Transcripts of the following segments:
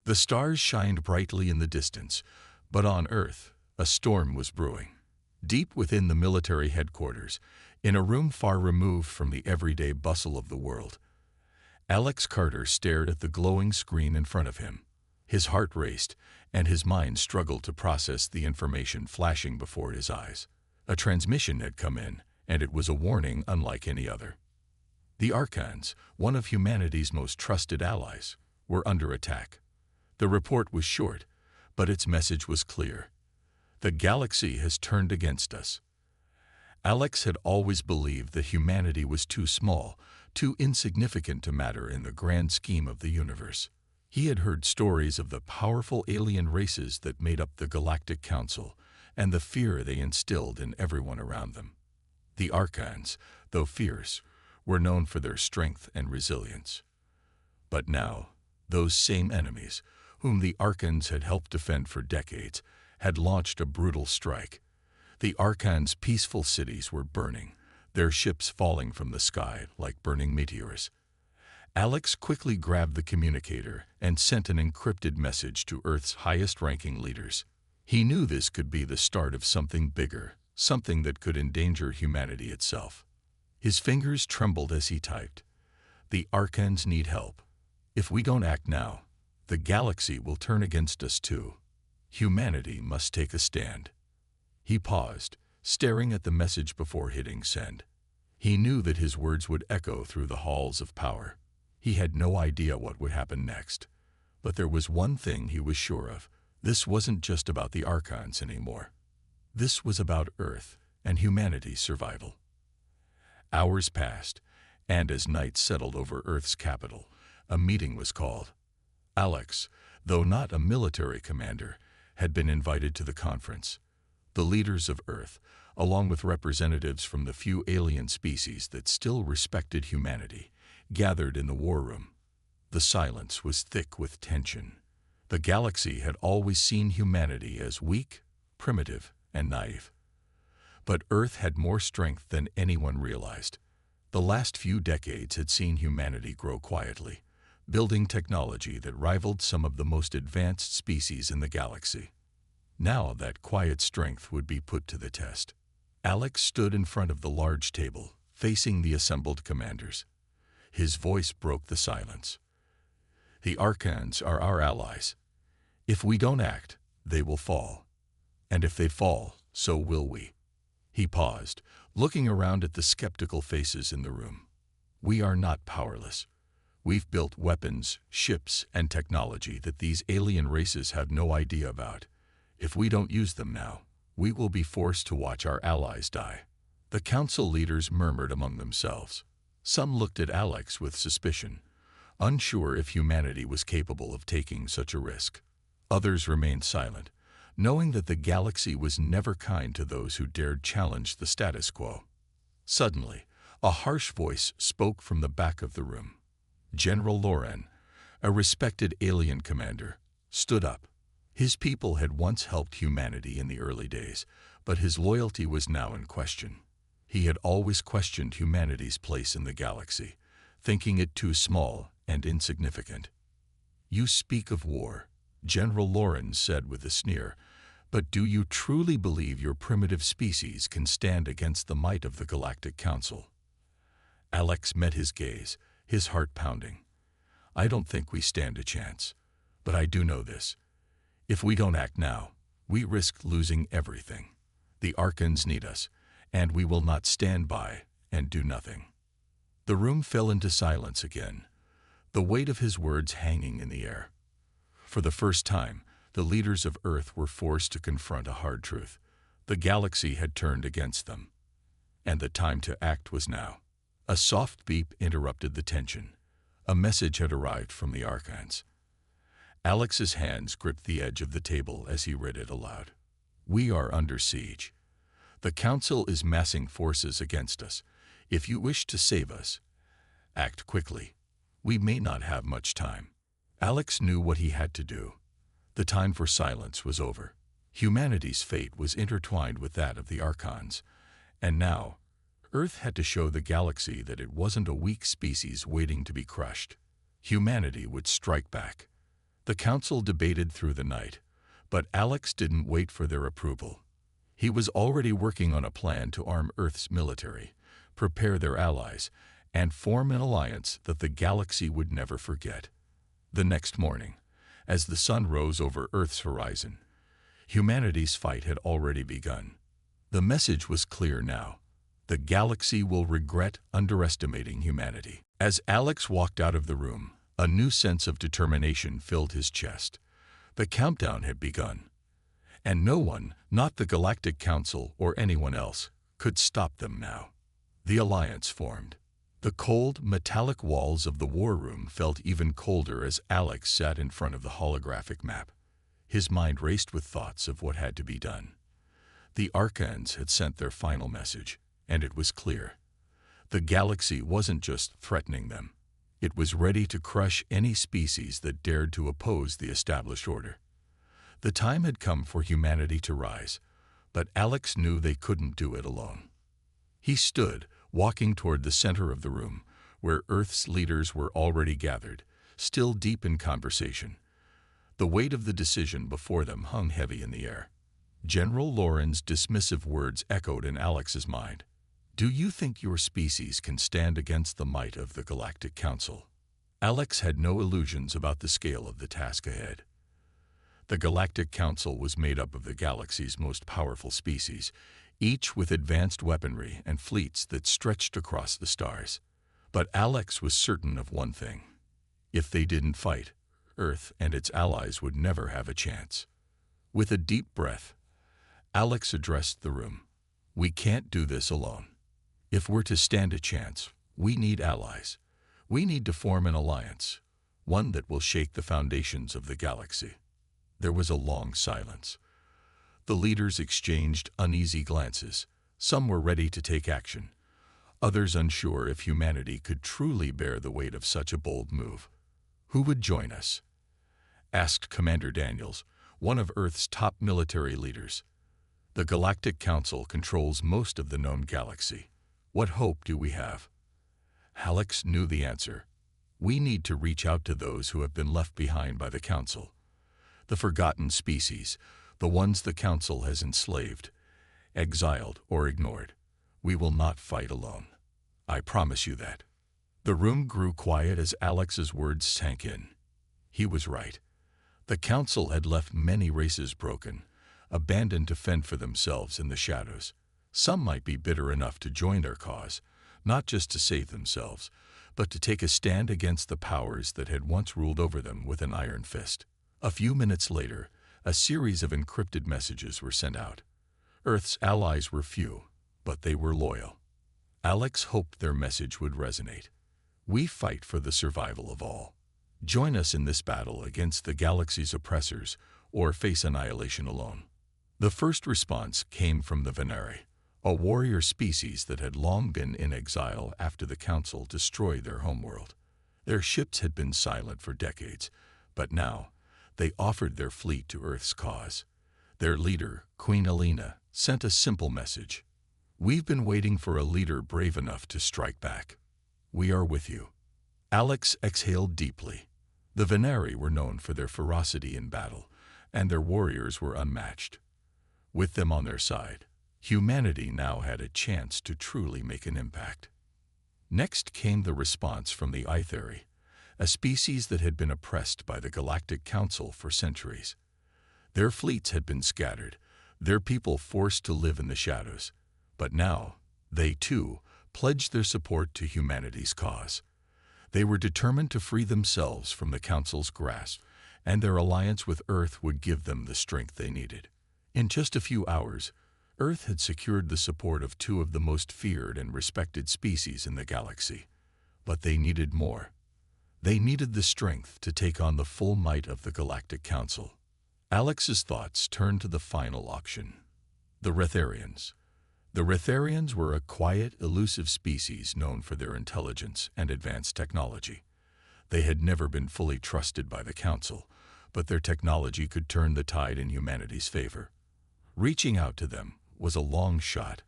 The stars shined brightly in the distance, but on Earth, a storm was brewing. Deep within the military headquarters, in a room far removed from the everyday bustle of the world, Alex Carter stared at the glowing screen in front of him. His heart raced, and his mind struggled to process the information flashing before his eyes. A transmission had come in, and it was a warning unlike any other. The Archons, one of humanity's most trusted allies, were under attack. The report was short, but its message was clear. The galaxy has turned against us. Alex had always believed that humanity was too small, too insignificant to matter in the grand scheme of the universe. He had heard stories of the powerful alien races that made up the Galactic Council, and the fear they instilled in everyone around them. The Archons, though fierce, were known for their strength and resilience. But now, those same enemies, whom the Archons had helped defend for decades, had launched a brutal strike. The Archons' peaceful cities were burning, their ships falling from the sky like burning meteors. Alex quickly grabbed the communicator and sent an encrypted message to Earth's highest-ranking leaders. He knew this could be the start of something bigger, something that could endanger humanity itself. His fingers trembled as he typed. The Archons need help. If we don't act now, the galaxy will turn against us too. Humanity must take a stand. He paused, staring at the message before hitting send. He knew that his words would echo through the halls of power. He had no idea what would happen next. But there was one thing he was sure of. This wasn't just about the Archons anymore. This was about Earth and humanity's survival. Hours passed, and as night settled over Earth's capital, a meeting was called. Alex, though not a military commander, had been invited to the conference. The leaders of Earth, along with representatives from the few alien species that still respected humanity, gathered in the war room. The silence was thick with tension. The galaxy had always seen humanity as weak, primitive, and naive. But Earth had more strength than anyone realized. The last few decades had seen humanity grow quietly, building technology that rivaled some of the most advanced species in the galaxy. Now that quiet strength would be put to the test. Alex stood in front of the large table, facing the assembled commanders. His voice broke the silence. The Archons are our allies. If we don't act, they will fall. And if they fall, so will we. He paused, looking around at the skeptical faces in the room. We are not powerless. We've built weapons, ships, and technology that these alien races have no idea about. If we don't use them now, we will be forced to watch our allies die. The council leaders murmured among themselves. Some looked at Alex with suspicion, unsure if humanity was capable of taking such a risk. Others remained silent, knowing that the galaxy was never kind to those who dared challenge the status quo. Suddenly, a harsh voice spoke from the back of the room. General Loren, a respected alien commander, stood up. His people had once helped humanity in the early days, but his loyalty was now in question. He had always questioned humanity's place in the galaxy, thinking it too small and insignificant. You speak of war, General Loren said with a sneer, but do you truly believe your primitive species can stand against the might of the Galactic Council? Alex met his gaze, his heart pounding. I don't think we stand a chance, but I do know this. If we don't act now, we risk losing everything. The Archons need us, and we will not stand by and do nothing. The room fell into silence again, the weight of his words hanging in the air. For the first time, the leaders of Earth were forced to confront a hard truth. The galaxy had turned against them, and the time to act was now. A soft beep interrupted the tension. A message had arrived from the Archons. Alex's hands gripped the edge of the table as he read it aloud. We are under siege. The Council is massing forces against us. If you wish to save us, act quickly. We may not have much time. Alex knew what he had to do. The time for silence was over. Humanity's fate was intertwined with that of the Archons, and now, Earth had to show the galaxy that it wasn't a weak species waiting to be crushed. Humanity would strike back. The council debated through the night, but Alex didn't wait for their approval. He was already working on a plan to arm Earth's military, prepare their allies, and form an alliance that the galaxy would never forget. The next morning, as the sun rose over Earth's horizon, humanity's fight had already begun. The message was clear now. The galaxy will regret underestimating humanity. As Alex walked out of the room, a new sense of determination filled his chest. The countdown had begun, and no one, not the Galactic Council or anyone else, could stop them now. The alliance formed. The cold, metallic walls of the war room felt even colder as Alex sat in front of the holographic map. His mind raced with thoughts of what had to be done. The Archons had sent their final message, and it was clear. The galaxy wasn't just threatening them. It was ready to crush any species that dared to oppose the established order. The time had come for humanity to rise, but Alex knew they couldn't do it alone. He stood, walking toward the center of the room, where Earth's leaders were already gathered, still deep in conversation. The weight of the decision before them hung heavy in the air. General Lauren's dismissive words echoed in Alex's mind. "Do you think your species can stand against the might of the Galactic Council?" Alex had no illusions about the scale of the task ahead. The Galactic Council was made up of the galaxy's most powerful species, each with advanced weaponry and fleets that stretched across the stars. But Alex was certain of one thing. If they didn't fight, Earth and its allies would never have a chance. With a deep breath, Alex addressed the room. "We can't do this alone. If we're to stand a chance, we need allies. We need to form an alliance, one that will shake the foundations of the galaxy." There was a long silence. The leaders exchanged uneasy glances. Some were ready to take action, others unsure if humanity could truly bear the weight of such a bold move. "Who would join us?" asked Commander Daniels, one of Earth's top military leaders. "The Galactic Council controls most of the known galaxy. What hope do we have?" Alex knew the answer. "We need to reach out to those who have been left behind by the Council. The forgotten species, the ones the Council has enslaved, exiled, or ignored. We will not fight alone. I promise you that." The room grew quiet as Alex's words sank in. He was right. The Council had left many races broken, abandoned to fend for themselves in the shadows. Some might be bitter enough to join their cause, not just to save themselves, but to take a stand against the powers that had once ruled over them with an iron fist. A few minutes later, a series of encrypted messages were sent out. Earth's allies were few, but they were loyal. Alex hoped their message would resonate. "We fight for the survival of all. Join us in this battle against the galaxy's oppressors, or face annihilation alone." The first response came from the Venari, a warrior species that had long been in exile after the Council destroyed their homeworld. Their ships had been silent for decades, but now they offered their fleet to Earth's cause. Their leader, Queen Alina, sent a simple message. "We've been waiting for a leader brave enough to strike back. We are with you." Alex exhaled deeply. The Venari were known for their ferocity in battle, and their warriors were unmatched. With them on their side, humanity now had a chance to truly make an impact. Next came the response from the Itheri, a species that had been oppressed by the Galactic Council for centuries. Their fleets had been scattered, their people forced to live in the shadows. But now, they too pledged their support to humanity's cause. They were determined to free themselves from the Council's grasp, and their alliance with Earth would give them the strength they needed. In just a few hours, Earth had secured the support of two of the most feared and respected species in the galaxy. But they needed more. They needed the strength to take on the full might of the Galactic Council. Alex's thoughts turned to the final option: the Retharians. The Retharians were a quiet, elusive species known for their intelligence and advanced technology. They had never been fully trusted by the Council, but their technology could turn the tide in humanity's favor. Reaching out to them was a long shot,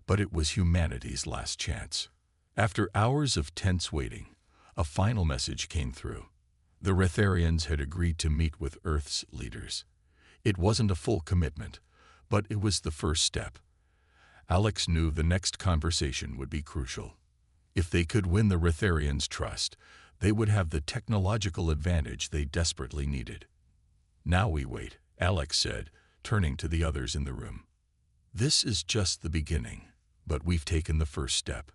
but it was humanity's last chance. After hours of tense waiting, a final message came through. The Retharians had agreed to meet with Earth's leaders. It wasn't a full commitment, but it was the first step. Alex knew the next conversation would be crucial. If they could win the Retharians' trust, they would have the technological advantage they desperately needed. "Now we wait," Alex said, turning to the others in the room. "This is just the beginning, but we've taken the first step."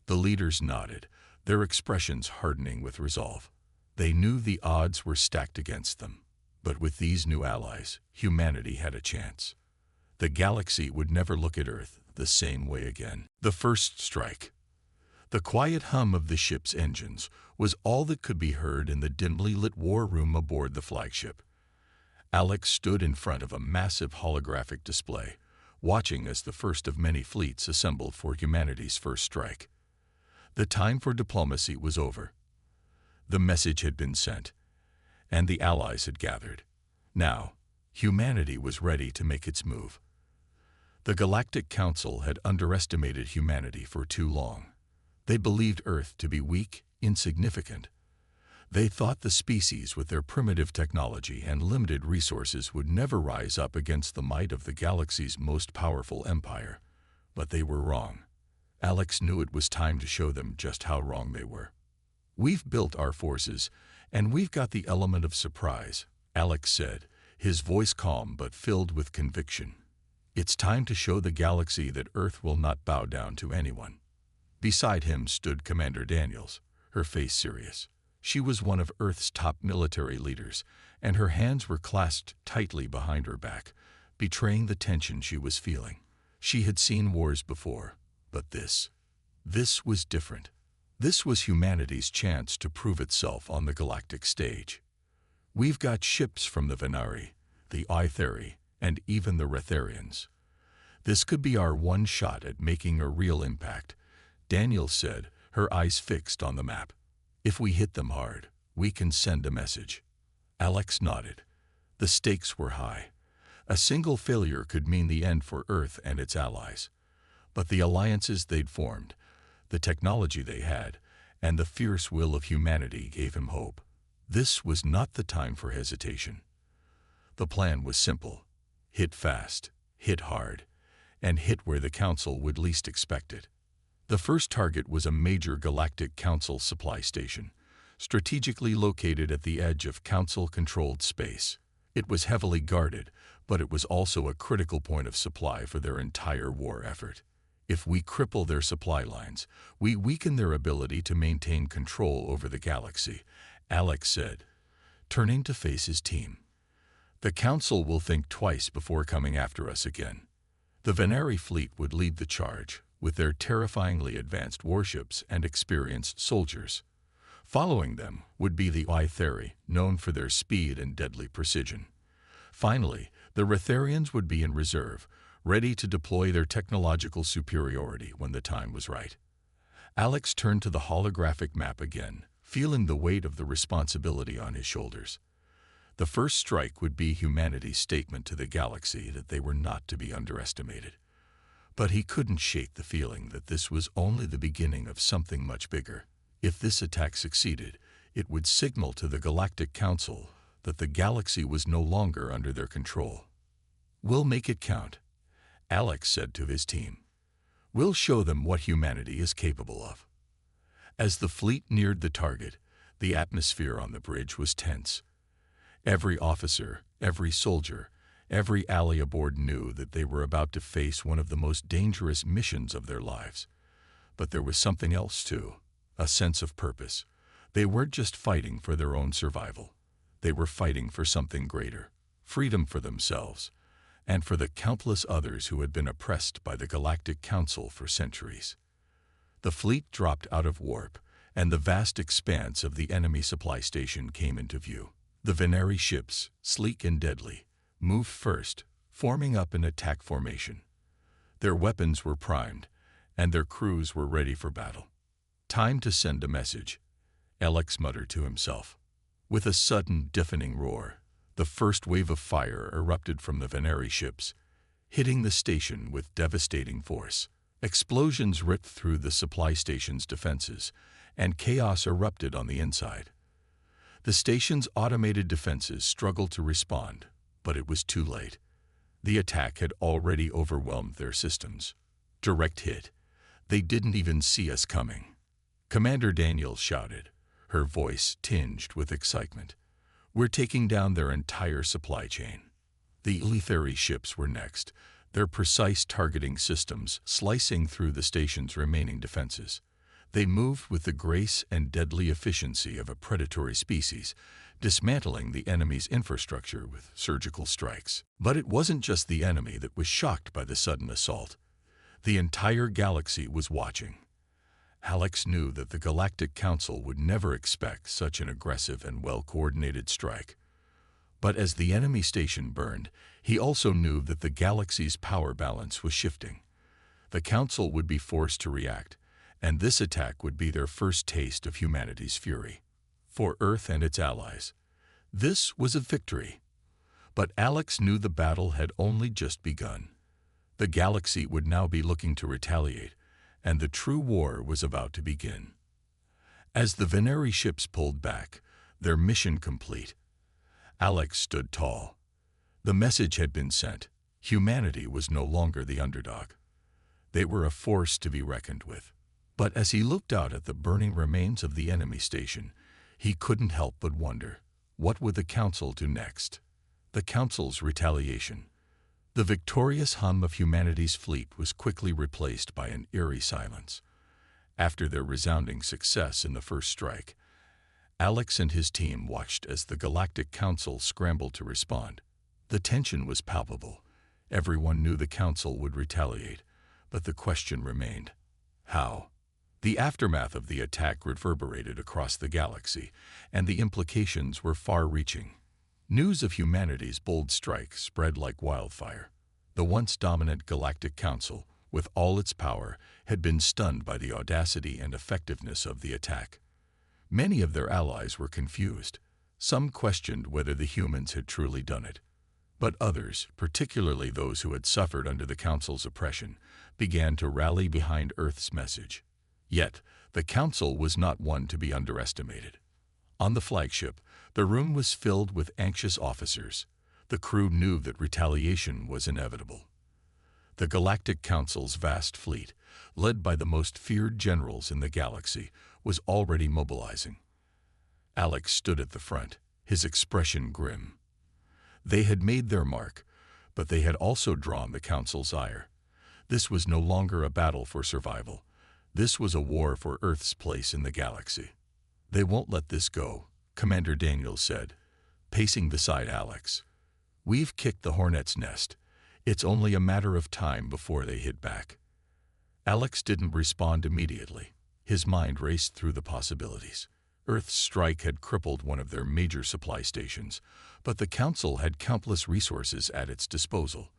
The leaders nodded, their expressions hardening with resolve. They knew the odds were stacked against them, but with these new allies, humanity had a chance. The galaxy would never look at Earth the same way again. The first strike. The quiet hum of the ship's engines was all that could be heard in the dimly lit war room aboard the flagship. Alex stood in front of a massive holographic display, watching as the first of many fleets assembled for humanity's first strike. The time for diplomacy was over. The message had been sent, and the allies had gathered. Now, humanity was ready to make its move. The Galactic Council had underestimated humanity for too long. They believed Earth to be weak, insignificant. They thought the species with their primitive technology and limited resources would never rise up against the might of the galaxy's most powerful empire. But they were wrong. Alex knew it was time to show them just how wrong they were. "We've built our forces, and we've got the element of surprise," Alex said, his voice calm but filled with conviction. "It's time to show the galaxy that Earth will not bow down to anyone." Beside him stood Commander Daniels, her face serious. She was one of Earth's top military leaders, and her hands were clasped tightly behind her back, betraying the tension she was feeling. She had seen wars before, but this was different. This was humanity's chance to prove itself on the galactic stage. "We've got ships from the Venari, the Ithari, and even the Retharians. This could be our one shot at making a real impact," Daniel said, her eyes fixed on the map. "If we hit them hard, we can send a message." Alex nodded. The stakes were high. A single failure could mean the end for Earth and its allies. But the alliances they'd formed, the technology they had, and the fierce will of humanity gave him hope. This was not the time for hesitation. The plan was simple: hit fast, hit hard, and hit where the Council would least expect it. The first target was a major Galactic Council supply station, strategically located at the edge of Council-controlled space. It was heavily guarded, but it was also a critical point of supply for their entire war effort. "If we cripple their supply lines, we weaken their ability to maintain control over the galaxy," Alex said, turning to face his team. "The Council will think twice before coming after us again." The Venari fleet would lead the charge, with their terrifyingly advanced warships and experienced soldiers. Following them would be the Ithari, known for their speed and deadly precision. Finally, the Retharians would be in reserve, ready to deploy their technological superiority when the time was right. Alex turned to the holographic map again, feeling the weight of the responsibility on his shoulders. The first strike would be humanity's statement to the galaxy that they were not to be underestimated. But he couldn't shake the feeling that this was only the beginning of something much bigger. If this attack succeeded, it would signal to the Galactic Council that the galaxy was no longer under their control. "We'll make it count," Alex said to his team. "We'll show them what humanity is capable of." As the fleet neared the target, the atmosphere on the bridge was tense. Every officer, every soldier, every ally aboard knew that they were about to face one of the most dangerous missions of their lives. But there was something else too, a sense of purpose. They weren't just fighting for their own survival. They were fighting for something greater, freedom for themselves, and for the countless others who had been oppressed by the Galactic Council for centuries. The fleet dropped out of warp, and the vast expanse of the enemy supply station came into view. The Venari ships, sleek and deadly, moved first, forming up in attack formation. Their weapons were primed, and their crews were ready for battle. "Time to send a message," Alex muttered to himself. With a sudden, deafening roar, the first wave of fire erupted from the Venari ships, hitting the station with devastating force. Explosions ripped through the supply station's defenses, and chaos erupted on the inside. The station's automated defenses struggled to respond, but it was too late. The attack had already overwhelmed their systems. Direct hit. They didn't even see us coming. Commander Daniels shouted, her voice tinged with excitement. We're taking down their entire supply chain. The Elitheri ships were next, their precise targeting systems slicing through the station's remaining defenses. They moved with the grace and deadly efficiency of a predatory species, dismantling the enemy's infrastructure with surgical strikes. But it wasn't just the enemy that was shocked by the sudden assault. The entire galaxy was watching. Alex knew that the Galactic Council would never expect such an aggressive and well-coordinated strike. But as the enemy station burned, he also knew that the galaxy's power balance was shifting. The Council would be forced to react, and this attack would be their first taste of humanity's fury. For Earth and its allies, this was a victory. But Alex knew the battle had only just begun. The galaxy would now be looking to retaliate, and the true war was about to begin. As the Veneri ships pulled back, their mission complete, Alex stood tall. The message had been sent. Humanity was no longer the underdog. They were a force to be reckoned with. But as he looked out at the burning remains of the enemy station, he couldn't help but wonder, what would the Council do next? The Council's retaliation. The victorious hum of humanity's fleet was quickly replaced by an eerie silence. After their resounding success in the first strike, Alex and his team watched as the Galactic Council scrambled to respond. The tension was palpable. Everyone knew the Council would retaliate, but the question remained, how? The aftermath of the attack reverberated across the galaxy, and the implications were far-reaching. News of humanity's bold strike spread like wildfire. The once dominant Galactic Council, with all its power, had been stunned by the audacity and effectiveness of the attack. Many of their allies were confused. Some questioned whether the humans had truly done it. But others, particularly those who had suffered under the Council's oppression, began to rally behind Earth's message. Yet, the Council was not one to be underestimated. On the flagship, the room was filled with anxious officers. The crew knew that retaliation was inevitable. The Galactic Council's vast fleet, led by the most feared generals in the galaxy, was already mobilizing. Alex stood at the front, his expression grim. They had made their mark, but they had also drawn the Council's ire. This was no longer a battle for survival. This was a war for Earth's place in the galaxy. They won't let this go, Commander Daniels said, pacing beside Alex. We've kicked the hornet's nest. It's only a matter of time before they hit back. Alex didn't respond immediately. His mind raced through the possibilities. Earth's strike had crippled one of their major supply stations, but the Council had countless resources at its disposal.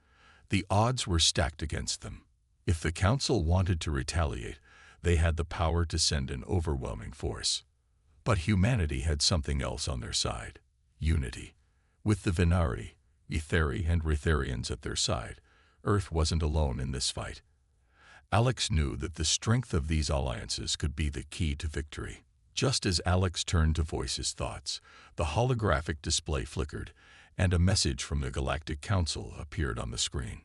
The odds were stacked against them. If the Council wanted to retaliate, they had the power to send an overwhelming force. But humanity had something else on their side: unity. With the Venari, Etheri, and Retherians at their side, Earth wasn't alone in this fight. Alex knew that the strength of these alliances could be the key to victory. Just as Alex turned to voice his thoughts, the holographic display flickered, and a message from the Galactic Council appeared on the screen.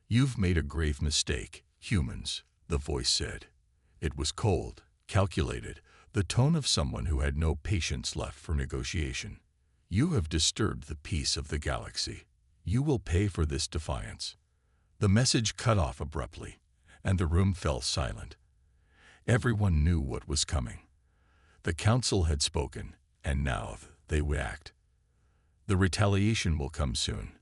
"You've made a grave mistake, humans," the voice said. It was cold, calculated, the tone of someone who had no patience left for negotiation. "You have disturbed the peace of the galaxy. You will pay for this defiance." The message cut off abruptly, and the room fell silent. Everyone knew what was coming. The Council had spoken, and now they would act. "The retaliation will come soon,"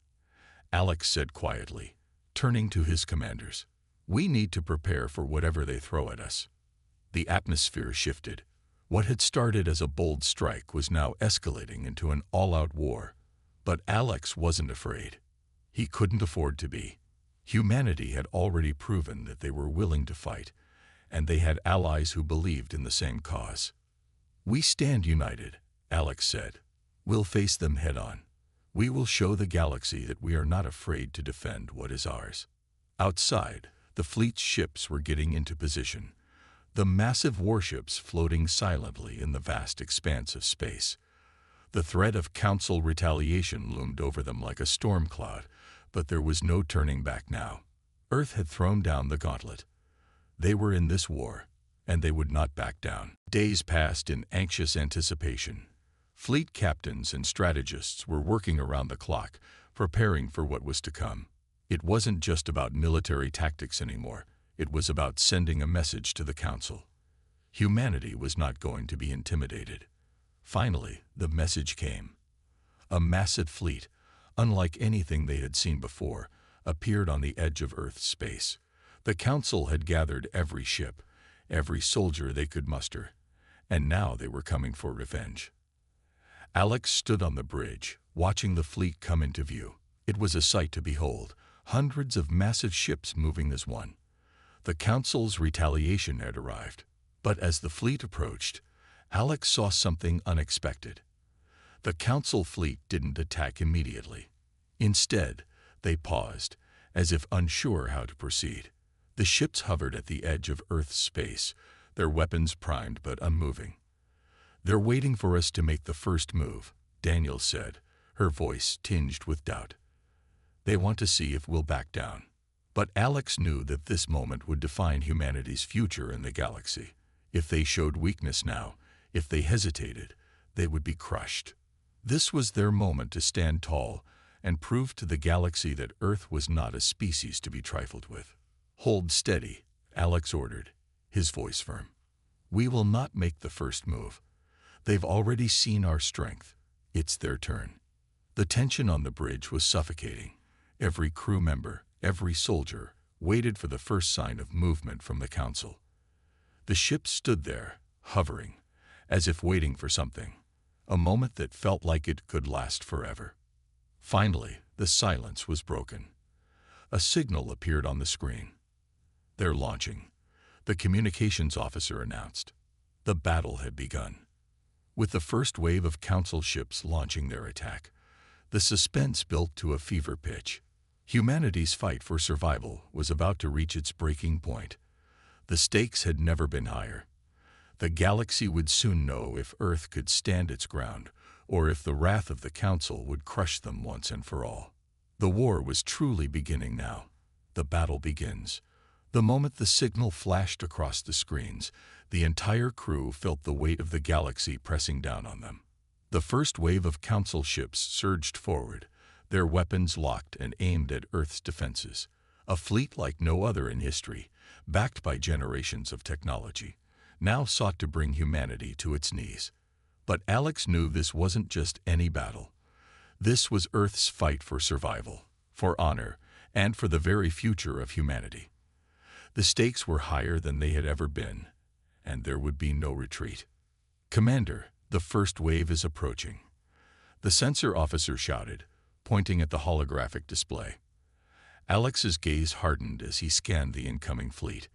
Alex said quietly, turning to his commanders. "We need to prepare for whatever they throw at us." The atmosphere shifted. What had started as a bold strike was now escalating into an all-out war. But Alex wasn't afraid. He couldn't afford to be. Humanity had already proven that they were willing to fight, and they had allies who believed in the same cause. "We stand united," Alex said. "We'll face them head-on. We will show the galaxy that we are not afraid to defend what is ours." Outside, the fleet's ships were getting into position, the massive warships floating silently in the vast expanse of space. The threat of Council retaliation loomed over them like a storm cloud, but there was no turning back now. Earth had thrown down the gauntlet. They were in this war, and they would not back down. Days passed in anxious anticipation. Fleet captains and strategists were working around the clock, preparing for what was to come. It wasn't just about military tactics anymore. It was about sending a message to the Council. Humanity was not going to be intimidated. Finally, the message came. A massive fleet, unlike anything they had seen before, appeared on the edge of Earth's space. The Council had gathered every ship, every soldier they could muster, and now they were coming for revenge. Alex stood on the bridge, watching the fleet come into view. It was a sight to behold, hundreds of massive ships moving as one. The Council's retaliation had arrived, but as the fleet approached, Alex saw something unexpected. The Council fleet didn't attack immediately. Instead, they paused, as if unsure how to proceed. The ships hovered at the edge of Earth's space, their weapons primed but unmoving. "They're waiting for us to make the first move," Daniel said, her voice tinged with doubt. "They want to see if we'll back down." But Alex knew that this moment would define humanity's future in the galaxy. If they showed weakness now, if they hesitated, they would be crushed. This was their moment to stand tall and prove to the galaxy that Earth was not a species to be trifled with. "Hold steady," Alex ordered, his voice firm. "We will not make the first move. They've already seen our strength. It's their turn." The tension on the bridge was suffocating. Every crew member, every soldier, waited for the first sign of movement from the Council. The ship stood there, hovering, as if waiting for something, a moment that felt like it could last forever. Finally, the silence was broken. A signal appeared on the screen. "They're launching," the communications officer announced. The battle had begun. With the first wave of Council ships launching their attack, the suspense built to a fever pitch. Humanity's fight for survival was about to reach its breaking point. The stakes had never been higher. The galaxy would soon know if Earth could stand its ground, or if the wrath of the Council would crush them once and for all. The war was truly beginning now. The battle begins. The moment the signal flashed across the screens, the entire crew felt the weight of the galaxy pressing down on them. The first wave of Council ships surged forward, their weapons locked and aimed at Earth's defenses. A fleet like no other in history, backed by generations of technology, now sought to bring humanity to its knees. But Alex knew this wasn't just any battle. This was Earth's fight for survival, for honor, and for the very future of humanity. The stakes were higher than they had ever been, and there would be no retreat. "Commander, the first wave is approaching," the sensor officer shouted, pointing at the holographic display. Alex's gaze hardened as he scanned the incoming fleet.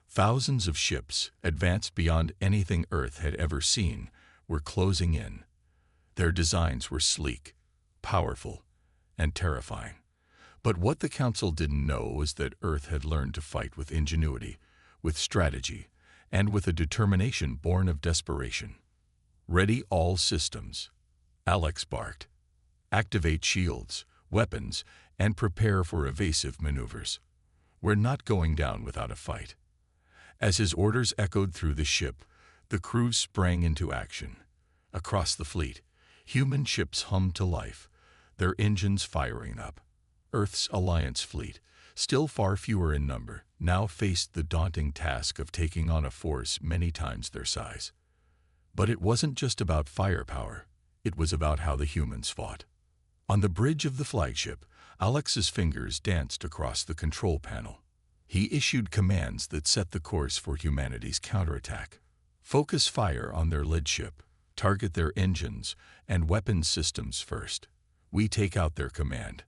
Thousands of ships, advanced beyond anything Earth had ever seen, were closing in. Their designs were sleek, powerful, and terrifying. But what the Council didn't know was that Earth had learned to fight with ingenuity, with strategy, and with a determination born of desperation. "Ready all systems," Alex barked. "Activate shields, weapons, and prepare for evasive maneuvers. We're not going down without a fight." As his orders echoed through the ship, the crew sprang into action. Across the fleet, human ships hummed to life, their engines firing up. Earth's Alliance fleet, still far fewer in number, now faced the daunting task of taking on a force many times their size. But it wasn't just about firepower, it was about how the humans fought. On the bridge of the flagship, Alex's fingers danced across the control panel. He issued commands that set the course for humanity's counterattack. Focus fire on their lead ship, target their engines and weapons systems first. We take out their command,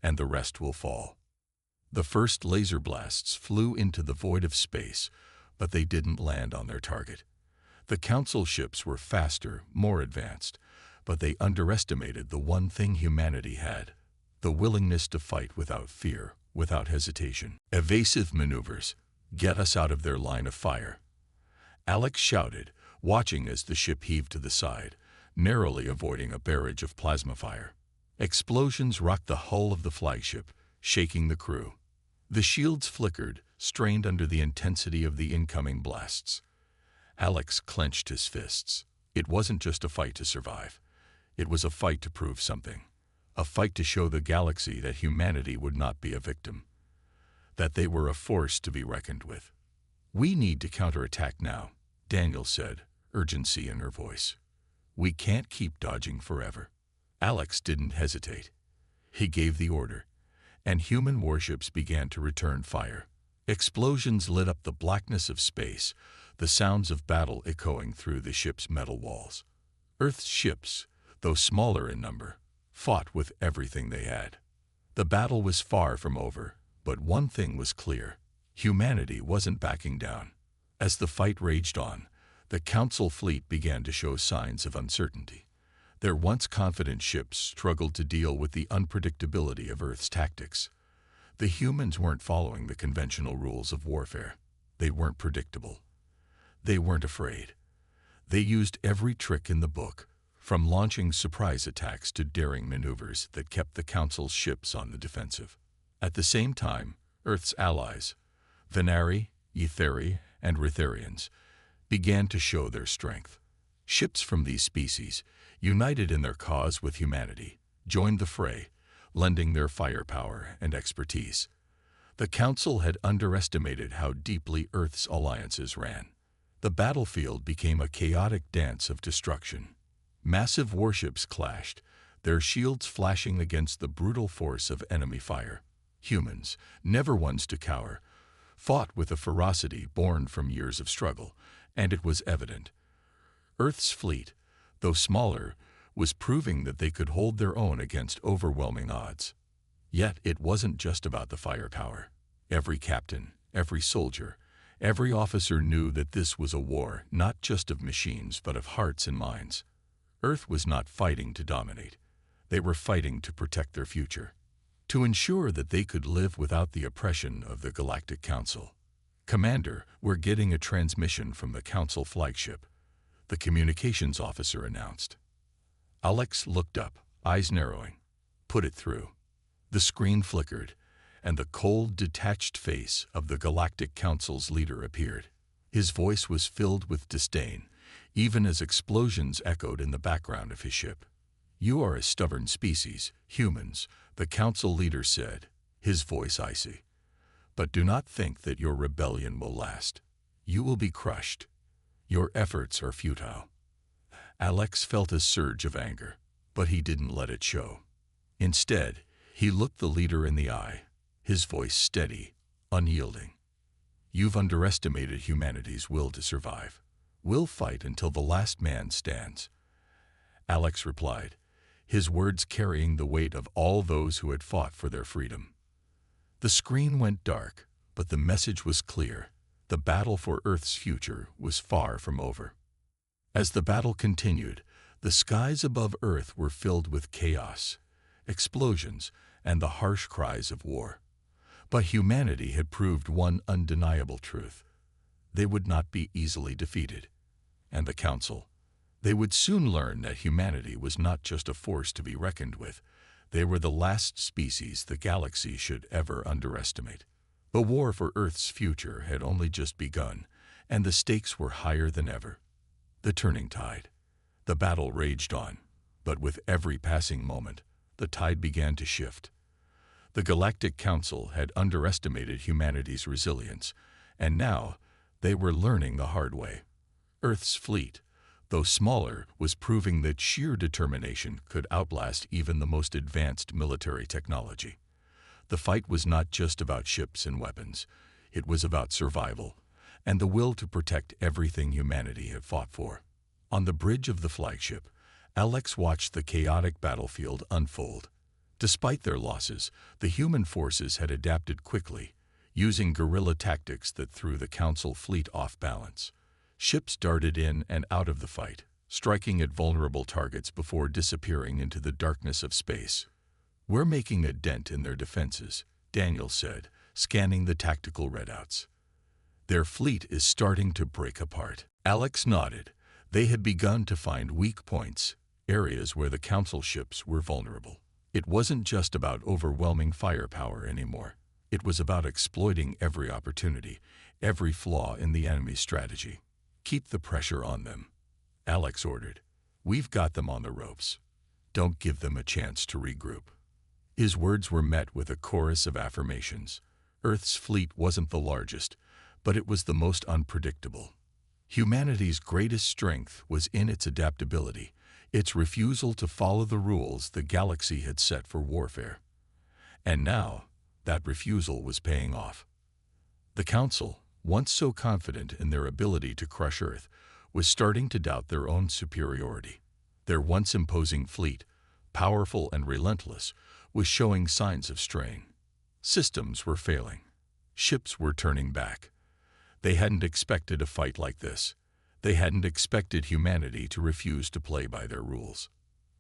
and the rest will fall. The first laser blasts flew into the void of space, but they didn't land on their target. The Council ships were faster, more advanced, but they underestimated the one thing humanity had: the willingness to fight without fear, without hesitation. "Evasive maneuvers. Get us out of their line of fire," Alex shouted, watching as the ship heaved to the side, narrowly avoiding a barrage of plasma fire. Explosions rocked the hull of the flagship, shaking the crew. The shields flickered, strained under the intensity of the incoming blasts. Alex clenched his fists. It wasn't just a fight to survive. It was a fight to prove something. A fight to show the galaxy that humanity would not be a victim. That they were a force to be reckoned with. "We need to counterattack now," Daniel said, urgency in her voice. "We can't keep dodging forever." Alex didn't hesitate. He gave the order, and human warships began to return fire. Explosions lit up the blackness of space, the sounds of battle echoing through the ship's metal walls. Earth's ships, though smaller in number, fought with everything they had. The battle was far from over, but one thing was clear. Humanity wasn't backing down. As the fight raged on, the Council fleet began to show signs of uncertainty. Their once confident ships struggled to deal with the unpredictability of Earth's tactics. The humans weren't following the conventional rules of warfare. They weren't predictable. They weren't afraid. They used every trick in the book, from launching surprise attacks to daring maneuvers that kept the Council's ships on the defensive. At the same time, Earth's allies, Venari, Etheri, and Ritherians, began to show their strength. Ships from these species, united in their cause with humanity, joined the fray, lending their firepower and expertise. The Council had underestimated how deeply Earth's alliances ran. The battlefield became a chaotic dance of destruction. Massive warships clashed, their shields flashing against the brutal force of enemy fire. Humans, never ones to cower, fought with a ferocity born from years of struggle, and it was evident. Earth's fleet, though smaller, was proving that they could hold their own against overwhelming odds. Yet it wasn't just about the firepower. Every captain, every soldier, every officer knew that this was a war not just of machines but of hearts and minds. Earth was not fighting to dominate. They were fighting to protect their future, to ensure that they could live without the oppression of the Galactic Council. "Commander, we're getting a transmission from the Council flagship," the communications officer announced. Alex looked up, eyes narrowing. "Put it through." The screen flickered, and the cold, detached face of the Galactic Council's leader appeared. His voice was filled with disdain, even as explosions echoed in the background of his ship. "You are a stubborn species, humans," the Council leader said, his voice icy. "But do not think that your rebellion will last. You will be crushed. Your efforts are futile." Alex felt a surge of anger, but he didn't let it show. Instead, he looked the leader in the eye, his voice steady, unyielding. "You've underestimated humanity's will to survive. We'll fight until the last man stands." Alex replied, his words carrying the weight of all those who had fought for their freedom. The screen went dark, but the message was clear. The battle for Earth's future was far from over. As the battle continued, the skies above Earth were filled with chaos, explosions, and the harsh cries of war. But humanity had proved one undeniable truth. They would not be easily defeated. And the Council, they would soon learn that humanity was not just a force to be reckoned with. They were the last species the galaxy should ever underestimate. The war for Earth's future had only just begun, and the stakes were higher than ever. The turning tide. The battle raged on, but with every passing moment, the tide began to shift. The Galactic Council had underestimated humanity's resilience, and now they were learning the hard way. Earth's fleet, though smaller, was proving that sheer determination could outlast even the most advanced military technology. The fight was not just about ships and weapons. It was about survival and the will to protect everything humanity had fought for. On the bridge of the flagship, Alex watched the chaotic battlefield unfold. Despite their losses, the human forces had adapted quickly, using guerrilla tactics that threw the Council fleet off balance. Ships darted in and out of the fight, striking at vulnerable targets before disappearing into the darkness of space. "We're making a dent in their defenses," Daniel said, scanning the tactical readouts. "Their fleet is starting to break apart." Alex nodded. They had begun to find weak points, areas where the Council ships were vulnerable. It wasn't just about overwhelming firepower anymore. It was about exploiting every opportunity, every flaw in the enemy's strategy. Keep the pressure on them, Alex ordered. We've got them on the ropes. Don't give them a chance to regroup. His words were met with a chorus of affirmations. Earth's fleet wasn't the largest, but it was the most unpredictable. Humanity's greatest strength was in its adaptability, its refusal to follow the rules the galaxy had set for warfare. And now, that refusal was paying off. The Council, once so confident in their ability to crush Earth, was starting to doubt their own superiority. Their once imposing fleet, powerful and relentless, was showing signs of strain. Systems were failing. Ships were turning back. They hadn't expected a fight like this. They hadn't expected humanity to refuse to play by their rules.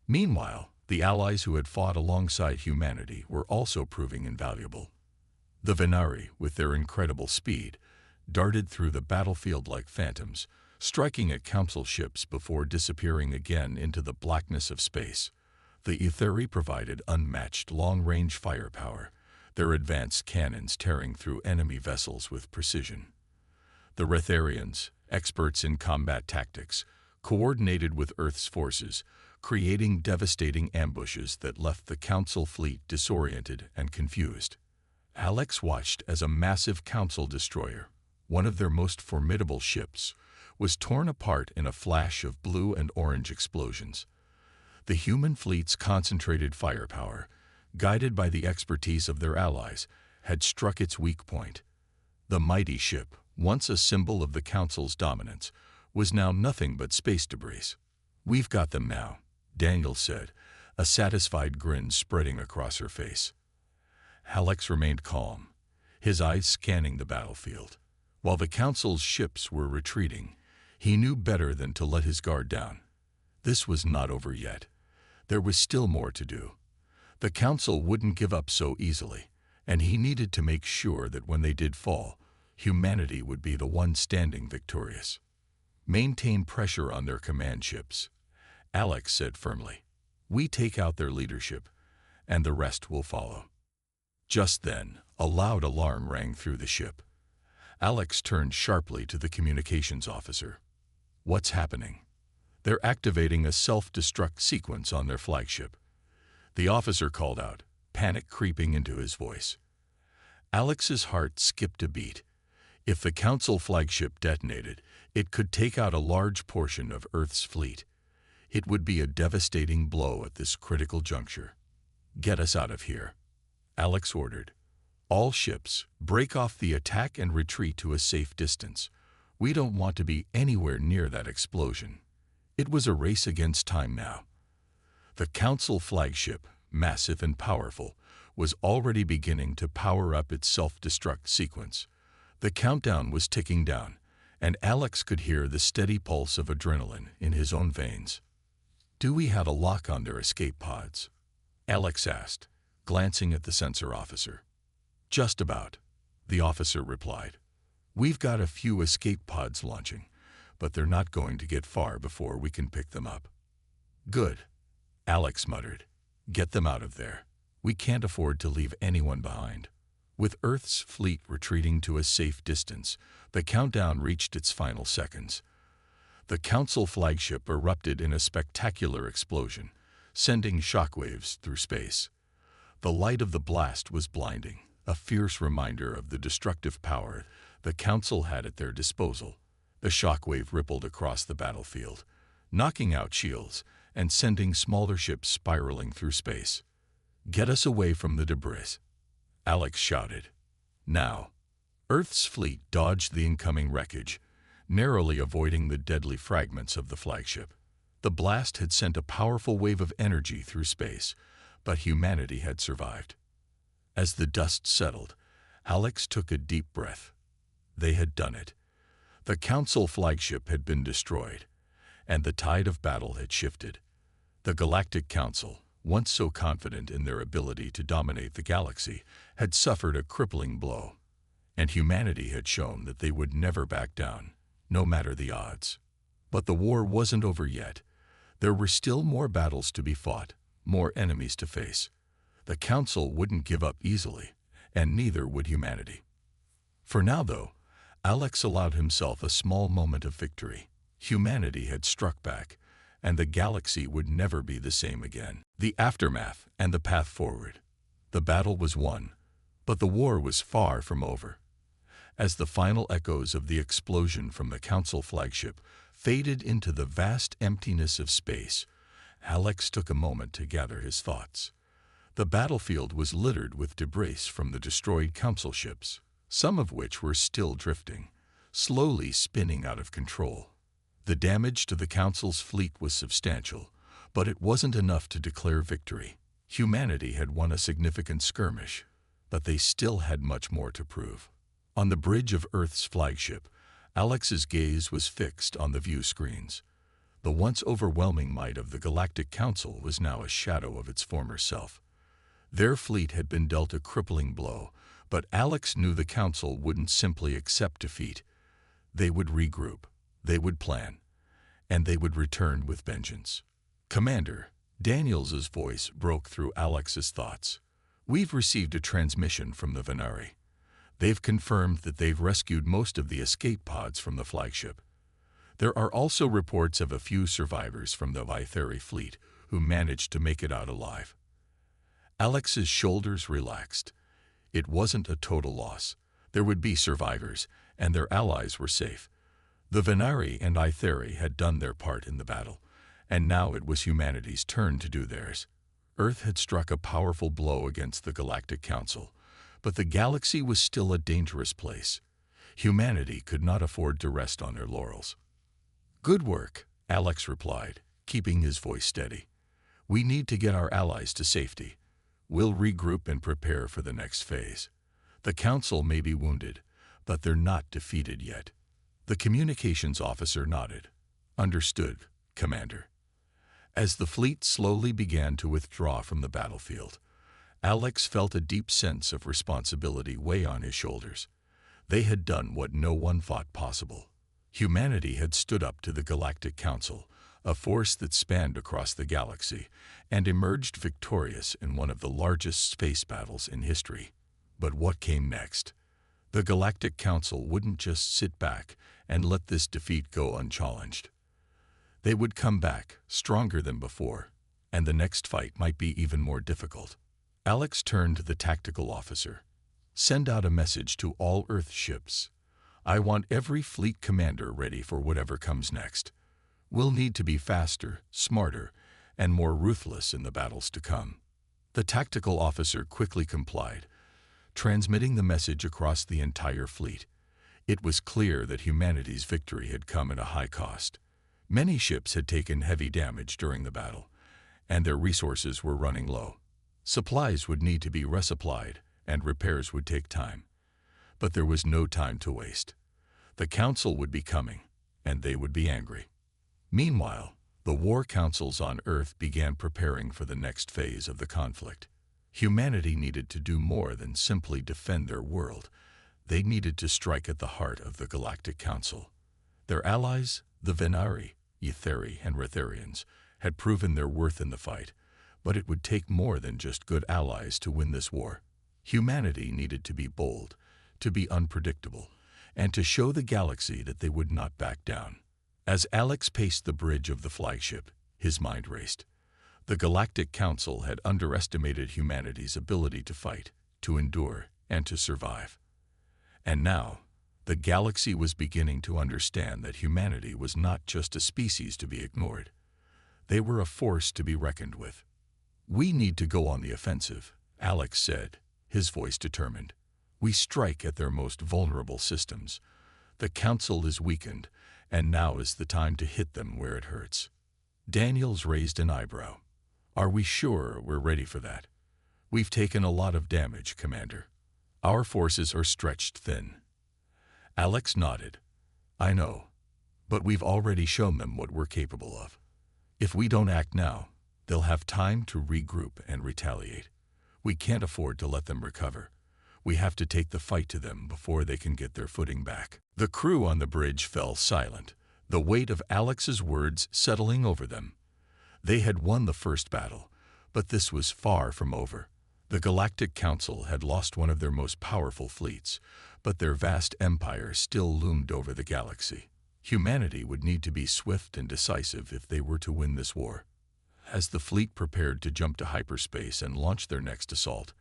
Meanwhile, the allies who had fought alongside humanity were also proving invaluable. The Venari, with their incredible speed, darted through the battlefield like phantoms, striking at Council ships before disappearing again into the blackness of space. The Etheri provided unmatched long-range firepower, their advanced cannons tearing through enemy vessels with precision. The Retharians, experts in combat tactics, coordinated with Earth's forces, creating devastating ambushes that left the Council fleet disoriented and confused. Alex watched as a massive Council destroyer, one of their most formidable ships, was torn apart in a flash of blue and orange explosions. The human fleet's concentrated firepower, guided by the expertise of their allies, had struck its weak point. The mighty ship, once a symbol of the Council's dominance, was now nothing but space debris. "We've got them now," Daniel said, a satisfied grin spreading across her face. Alex remained calm, his eyes scanning the battlefield. While the Council's ships were retreating, he knew better than to let his guard down. This was not over yet. There was still more to do. The Council wouldn't give up so easily, and he needed to make sure that when they did fall, humanity would be the one standing victorious. "Maintain pressure on their command ships," Alex said firmly. "We take out their leadership, and the rest will follow." Just then, a loud alarm rang through the ship. Alex turned sharply to the communications officer. "What's happening?" "They're activating a self-destruct sequence on their flagship," the officer called out, panic creeping into his voice. Alex's heart skipped a beat. If the Council flagship detonated, it could take out a large portion of Earth's fleet. It would be a devastating blow at this critical juncture. "Get us out of here," Alex ordered. "All ships, break off the attack and retreat to a safe distance. We don't want to be anywhere near that explosion." It was a race against time now. The Council flagship, massive and powerful, was already beginning to power up its self-destruct sequence. The countdown was ticking down, and Alex could hear the steady pulse of adrenaline in his own veins. "Do we have a lock on their escape pods?" Alex asked, glancing at the sensor officer. "Just about," the officer replied. "We've got a few escape pods launching, but they're not going to get far before we can pick them up." "Good," Alex muttered. "Get them out of there. We can't afford to leave anyone behind." With Earth's fleet retreating to a safe distance, the countdown reached its final seconds. The Council flagship erupted in a spectacular explosion, sending shockwaves through space. The light of the blast was blinding, a fierce reminder of the destructive power the Council had at their disposal. The shockwave rippled across the battlefield, knocking out shields and sending smaller ships spiraling through space. "Get us away from the debris," Alex shouted. Now, Earth's fleet dodged the incoming wreckage, narrowly avoiding the deadly fragments of the flagship. The blast had sent a powerful wave of energy through space, but humanity had survived. As the dust settled, Alex took a deep breath. They had done it. The Council flagship had been destroyed, and the tide of battle had shifted. The Galactic Council, once so confident in their ability to dominate the galaxy, had suffered a crippling blow, and humanity had shown that they would never back down, no matter the odds. But the war wasn't over yet. There were still more battles to be fought, more enemies to face. The Council wouldn't give up easily, and neither would humanity. For now, though, Alex allowed himself a small moment of victory. Humanity had struck back, and the galaxy would never be the same again. The aftermath and the path forward. The battle was won, but the war was far from over. As the final echoes of the explosion from the Council flagship faded into the vast emptiness of space, Alex took a moment to gather his thoughts. The battlefield was littered with debris from the destroyed Council ships, some of which were still drifting, slowly spinning out of control. The damage to the Council's fleet was substantial, but it wasn't enough to declare victory. Humanity had won a significant skirmish, but they still had much more to prove. On the bridge of Earth's flagship, Alex's gaze was fixed on the view screens. The once overwhelming might of the Galactic Council was now a shadow of its former self. Their fleet had been dealt a crippling blow, but Alex knew the Council wouldn't simply accept defeat. They would regroup, they would plan, and they would return with vengeance. "Commander," Daniels's voice broke through Alex's thoughts. "We've received a transmission from the Venari. They've confirmed that they've rescued most of the escape pods from the flagship. There are also reports of a few survivors from the Itheri fleet who managed to make it out alive." Alex's shoulders relaxed. It wasn't a total loss. There would be survivors, and their allies were safe. The Venari and Itheri had done their part in the battle, and now it was humanity's turn to do theirs. Earth had struck a powerful blow against the Galactic Council, but the galaxy was still a dangerous place. Humanity could not afford to rest on their laurels. "Good work," Alex replied, keeping his voice steady. "We need to get our allies to safety. We'll regroup and prepare for the next phase. The Council may be wounded, but they're not defeated yet." The communications officer nodded. "Understood, Commander." As the fleet slowly began to withdraw from the battlefield, Alex felt a deep sense of responsibility weigh on his shoulders. They had done what no one thought possible. Humanity had stood up to the Galactic Council, a force that spanned across the galaxy, and emerged victorious in one of the largest space battles in history. But what came next? The Galactic Council wouldn't just sit back and let this defeat go unchallenged. They would come back, stronger than before, and the next fight might be even more difficult. Alex turned to the tactical officer. "Send out a message to all Earth ships. I want every fleet commander ready for whatever comes next. We'll need to be faster, smarter, and more ruthless in the battles to come." The tactical officer quickly complied, transmitting the message across the entire fleet. It was clear that humanity's victory had come at a high cost. Many ships had taken heavy damage during the battle, and their resources were running low. Supplies would need to be resupplied, and repairs would take time. But there was no time to waste. The Council would be coming, and they would be angry. Meanwhile, the war councils on Earth began preparing for the next phase of the conflict. Humanity needed to do more than simply defend their world. They needed to strike at the heart of the Galactic Council. Their allies, the Venari, Itheri, and Retherians, had proven their worth in the fight, but it would take more than just good allies to win this war. Humanity needed to be bold, to be unpredictable, and to show the galaxy that they would not back down. As Alex paced the bridge of the flagship, his mind raced. The Galactic Council had underestimated humanity's ability to fight, to endure, and to survive. And now, the galaxy was beginning to understand that humanity was not just a species to be ignored. They were a force to be reckoned with. "We need to go on the offensive," Alex said, his voice determined. "We strike at their most vulnerable systems. The Council is weakened, and now is the time to hit them where it hurts." Daniels raised an eyebrow. "Are we sure we're ready for that?" "We've taken a lot of damage, Commander. Our forces are stretched thin." Alex nodded. "I know, but we've already shown them what we're capable of. If we don't act now, they'll have time to regroup and retaliate. We can't afford to let them recover. We have to take the fight to them before they can get their footing back." The crew on the bridge fell silent, the weight of Alex's words settling over them. They had won the first battle, but this was far from over. The Galactic Council had lost one of their most powerful fleets, but their vast empire still loomed over the galaxy. Humanity would need to be swift and decisive if they were to win this war. As the fleet prepared to jump to hyperspace and launch their next assault,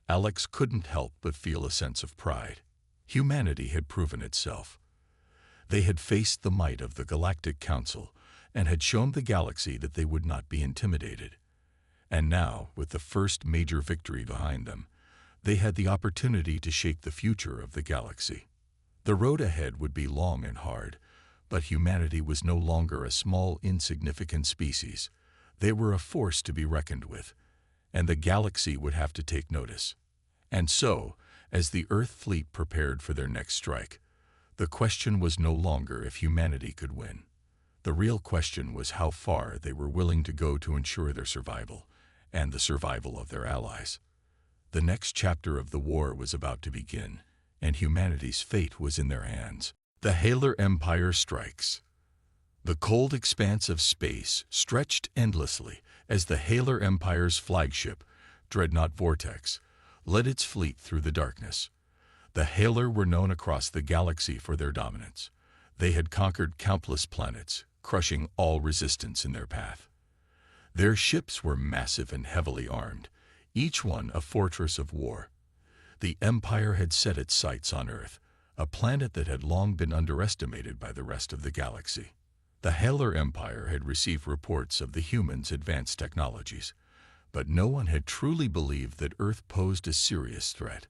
Alex couldn't help but feel a sense of pride. Humanity had proven itself. They had faced the might of the Galactic Council and had shown the galaxy that they would not be intimidated. And now, with the first major victory behind them, they had the opportunity to shape the future of the galaxy. The road ahead would be long and hard, but humanity was no longer a small, insignificant species. They were a force to be reckoned with, and the galaxy would have to take notice. And so, as the Earth fleet prepared for their next strike, the question was no longer if humanity could win. The real question was how far they were willing to go to ensure their survival, and the survival of their allies. The next chapter of the war was about to begin, and humanity's fate was in their hands. The Halar Empire strikes. The cold expanse of space stretched endlessly as the Halar Empire's flagship, Dreadnought Vortex, led its fleet through the darkness. The Halar were known across the galaxy for their dominance. They had conquered countless planets, crushing all resistance in their path. Their ships were massive and heavily armed, each one a fortress of war. The Empire had set its sights on Earth, a planet that had long been underestimated by the rest of the galaxy. The Halar Empire had received reports of the humans' advanced technologies, but no one had truly believed that Earth posed a serious threat.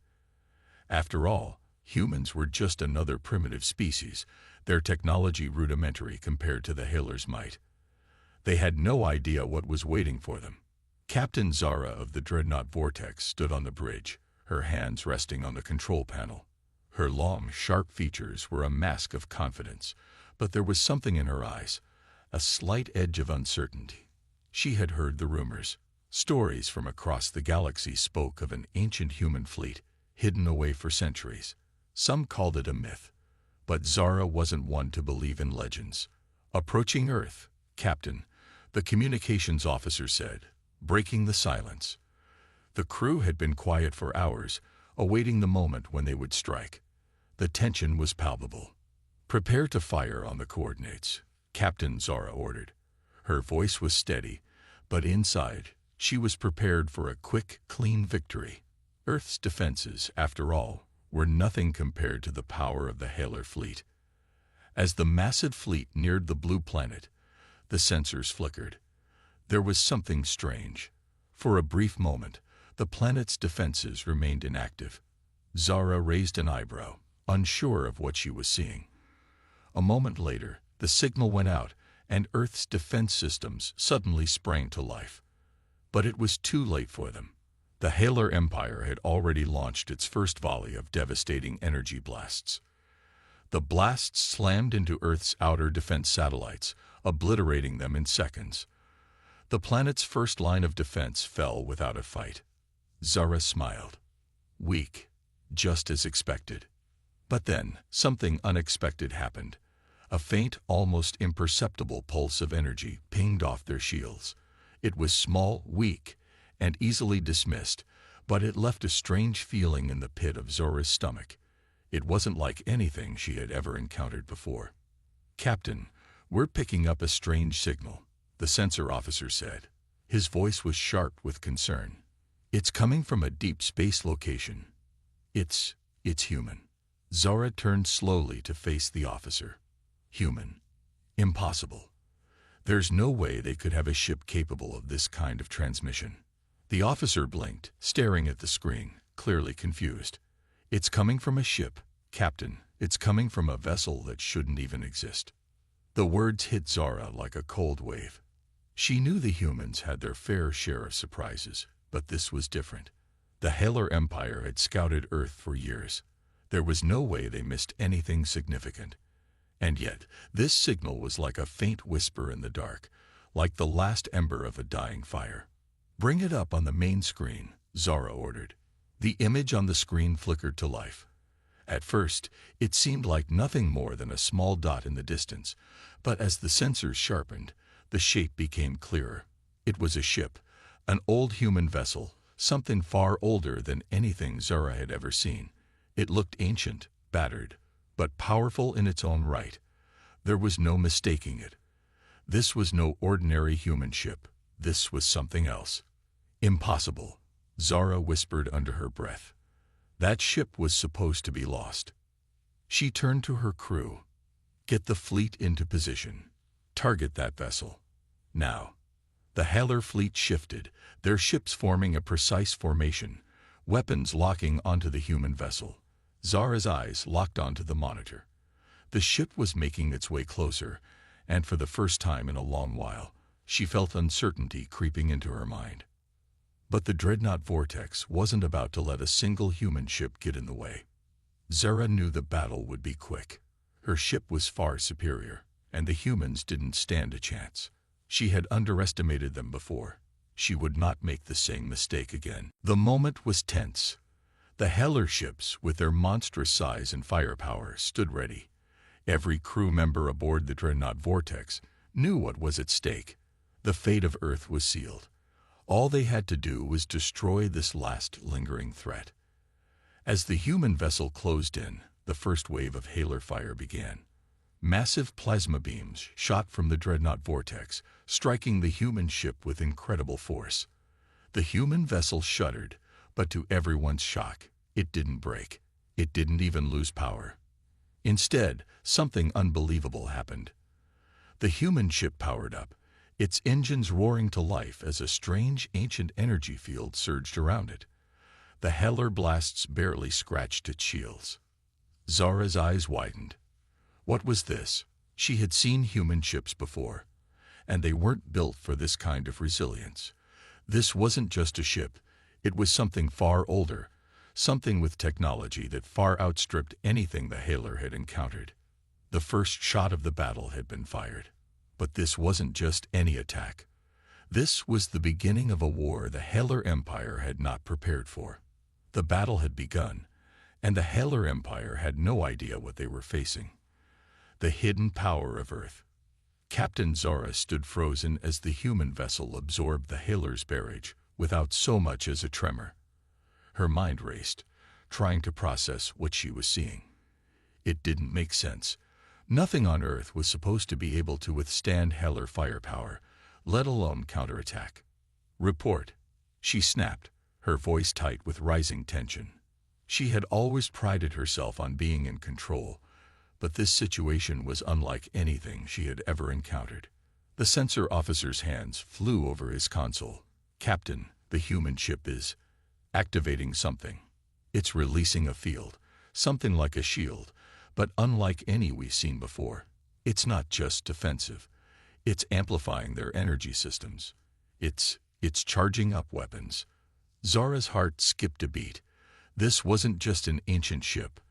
After all, humans were just another primitive species, their technology rudimentary compared to the Halar's might. They had no idea what was waiting for them. Captain Zara of the Dreadnought Vortex stood on the bridge, her hands resting on the control panel. Her long, sharp features were a mask of confidence, but there was something in her eyes, a slight edge of uncertainty. She had heard the rumors. Stories from across the galaxy spoke of an ancient human fleet, hidden away for centuries. Some called it a myth, but Zara wasn't one to believe in legends. Approaching Earth, Captain, the communications officer said, breaking the silence. The crew had been quiet for hours, awaiting the moment when they would strike. The tension was palpable. Prepare to fire on the coordinates, Captain Zara ordered. Her voice was steady, but inside, she was prepared for a quick, clean victory. Earth's defenses, after all, were nothing compared to the power of the Halar fleet. As the massive fleet neared the blue planet, the sensors flickered. There was something strange. For a brief moment, the planet's defenses remained inactive. Zara raised an eyebrow, unsure of what she was seeing. A moment later, the signal went out, and Earth's defense systems suddenly sprang to life. But it was too late for them. The Halar Empire had already launched its first volley of devastating energy blasts. The blasts slammed into Earth's outer defense satellites, obliterating them in seconds. The planet's first line of defense fell without a fight. Zara smiled. Weak, just as expected. But then, something unexpected happened. A faint, almost imperceptible pulse of energy pinged off their shields. It was small, weak, and easily dismissed, but it left a strange feeling in the pit of Zora's stomach. It wasn't like anything she had ever encountered before. Captain, we're picking up a strange signal, the sensor officer said. His voice was sharp with concern. It's coming from a deep space location. It's human. Zara turned slowly to face the officer. Human. Impossible. There's no way they could have a ship capable of this kind of transmission. The officer blinked, staring at the screen, clearly confused. It's coming from a ship, Captain. It's coming from a vessel that shouldn't even exist. The words hit Zara like a cold wave. She knew the humans had their fair share of surprises, but this was different. The Halar Empire had scouted Earth for years. There was no way they missed anything significant. And yet, this signal was like a faint whisper in the dark, like the last ember of a dying fire. Bring it up on the main screen, Zara ordered. The image on the screen flickered to life. At first, it seemed like nothing more than a small dot in the distance, but as the sensors sharpened, the shape became clearer. It was a ship, an old human vessel, something far older than anything Zara had ever seen. It looked ancient, battered, but powerful in its own right. There was no mistaking it. This was no ordinary human ship. This was something else. Impossible, Zara whispered under her breath. That ship was supposed to be lost. She turned to her crew. Get the fleet into position. Target that vessel. Now. The Haller fleet shifted, their ships forming a precise formation, weapons locking onto the human vessel. Zara's eyes locked onto the monitor. The ship was making its way closer, and for the first time in a long while, she felt uncertainty creeping into her mind. But the dreadnought vortex wasn't about to let a single human ship get in the way. Zara knew the battle would be quick. Her ship was far superior, and the humans didn't stand a chance. She had underestimated them before. She would not make the same mistake again. The moment was tense. The Heller ships, with their monstrous size and firepower, stood ready. Every crew member aboard the dreadnought vortex knew what was at stake. The fate of Earth was sealed. All they had to do was destroy this last lingering threat. As the human vessel closed in, the first wave of Haller fire began. Massive plasma beams shot from the dreadnought vortex, striking the human ship with incredible force. The human vessel shuddered, but to everyone's shock, it didn't break. It didn't even lose power. Instead, something unbelievable happened. The human ship powered up, its engines roaring to life as a strange ancient energy field surged around it. The Heller blasts barely scratched its shields. Zara's eyes widened. What was this? She had seen human ships before, and they weren't built for this kind of resilience. This wasn't just a ship, it was something far older, something with technology that far outstripped anything the Haller had encountered. The first shot of the battle had been fired. But this wasn't just any attack. This was the beginning of a war the Haller Empire had not prepared for. The battle had begun, and the Haller Empire had no idea what they were facing. The hidden power of Earth. Captain Zara stood frozen as the human vessel absorbed the Haller's barrage without so much as a tremor. Her mind raced, trying to process what she was seeing. It didn't make sense. Nothing on Earth was supposed to be able to withstand Haller firepower, let alone counterattack. Report. She snapped, her voice tight with rising tension. She had always prided herself on being in control, but this situation was unlike anything she had ever encountered. The sensor officer's hands flew over his console. Captain, the human ship is activating something. It's releasing a field, something like a shield, but unlike any we've seen before. It's not just defensive. It's amplifying their energy systems. It's charging up weapons. Zara's heart skipped a beat. This wasn't just an ancient ship.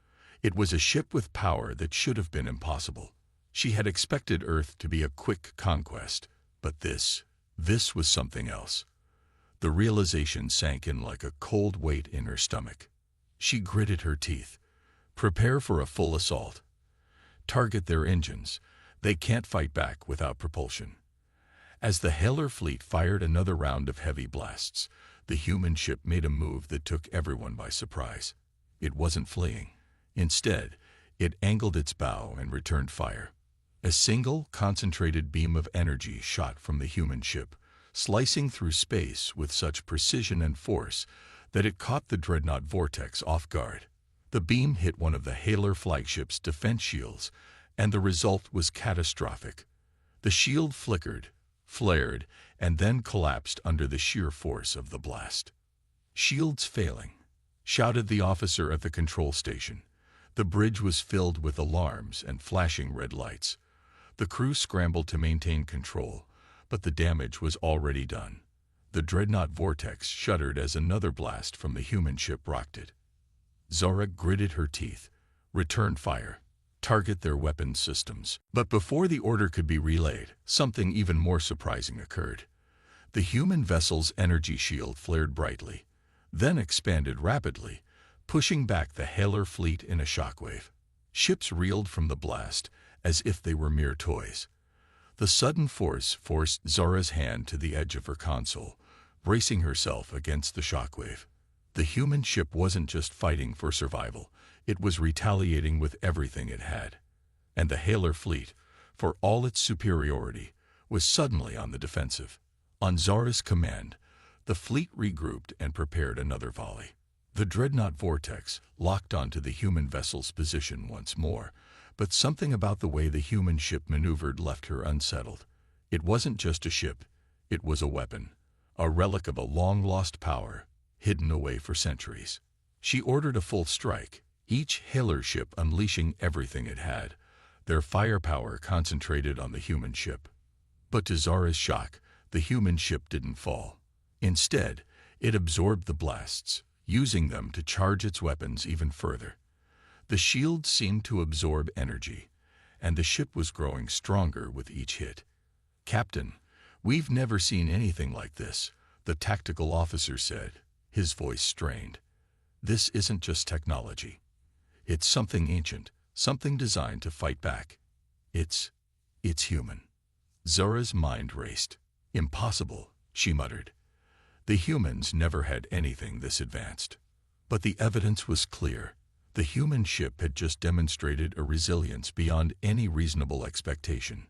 It was a ship with power that should have been impossible. She had expected Earth to be a quick conquest, but this was something else. The realization sank in like a cold weight in her stomach. She gritted her teeth. Prepare for a full assault. Target their engines. They can't fight back without propulsion. As the Haller fleet fired another round of heavy blasts, the human ship made a move that took everyone by surprise. It wasn't fleeing. Instead, it angled its bow and returned fire. A single, concentrated beam of energy shot from the human ship, slicing through space with such precision and force that it caught the dreadnought vortex off guard. The beam hit one of the Haller flagship's defense shields, and the result was catastrophic. The shield flickered, flared, and then collapsed under the sheer force of the blast. "Shields failing," shouted the officer at the control station. The bridge was filled with alarms and flashing red lights. The crew scrambled to maintain control, but the damage was already done. The dreadnought vortex shuddered as another blast from the human ship rocked it. Zara gritted her teeth. Return fire. Target their weapons systems. But before the order could be relayed, something even more surprising occurred. The human vessel's energy shield flared brightly, then expanded rapidly, pushing back the Haller fleet in a shockwave. Ships reeled from the blast as if they were mere toys. The sudden force forced Zara's hand to the edge of her console, bracing herself against the shockwave. The human ship wasn't just fighting for survival, it was retaliating with everything it had. And the Hailer fleet, for all its superiority, was suddenly on the defensive. On Zara's command, the fleet regrouped and prepared another volley. The dreadnought vortex locked onto the human vessel's position once more, but something about the way the human ship maneuvered left her unsettled. It wasn't just a ship, it was a weapon, a relic of a long-lost power, hidden away for centuries. She ordered a full strike, each Hailer ship unleashing everything it had, their firepower concentrated on the human ship. But to Zara's shock, the human ship didn't fall. Instead, it absorbed the blasts, using them to charge its weapons even further. The shield seemed to absorb energy, and the ship was growing stronger with each hit. "Captain, we've never seen anything like this," the tactical officer said, his voice strained. "This isn't just technology. It's something ancient, something designed to fight back. It's human." Zara's mind raced. "Impossible," she muttered. The humans never had anything this advanced. But the evidence was clear. The human ship had just demonstrated a resilience beyond any reasonable expectation.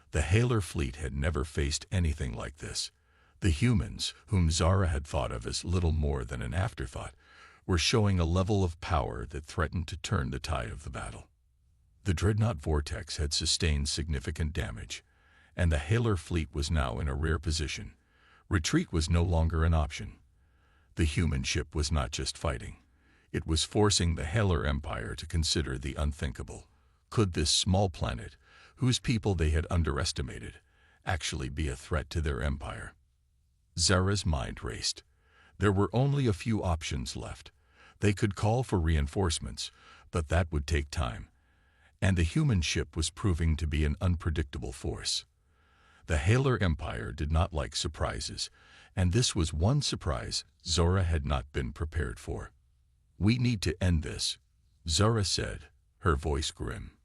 The Hailer fleet had never faced anything like this. The humans, whom Zara had thought of as little more than an afterthought, were showing a level of power that threatened to turn the tide of the battle. The dreadnought vortex had sustained significant damage, and the Hailer fleet was now in a rare position. Retreat was no longer an option. The human ship was not just fighting. It was forcing the Hailer Empire to consider the unthinkable. Could this small planet, whose people they had underestimated, actually be a threat to their empire? Zara's mind raced. There were only a few options left. They could call for reinforcements, but that would take time. And the human ship was proving to be an unpredictable force. The Hailer Empire did not like surprises, and this was one surprise Zara had not been prepared for. "We need to end this," Zara said, her voice grim.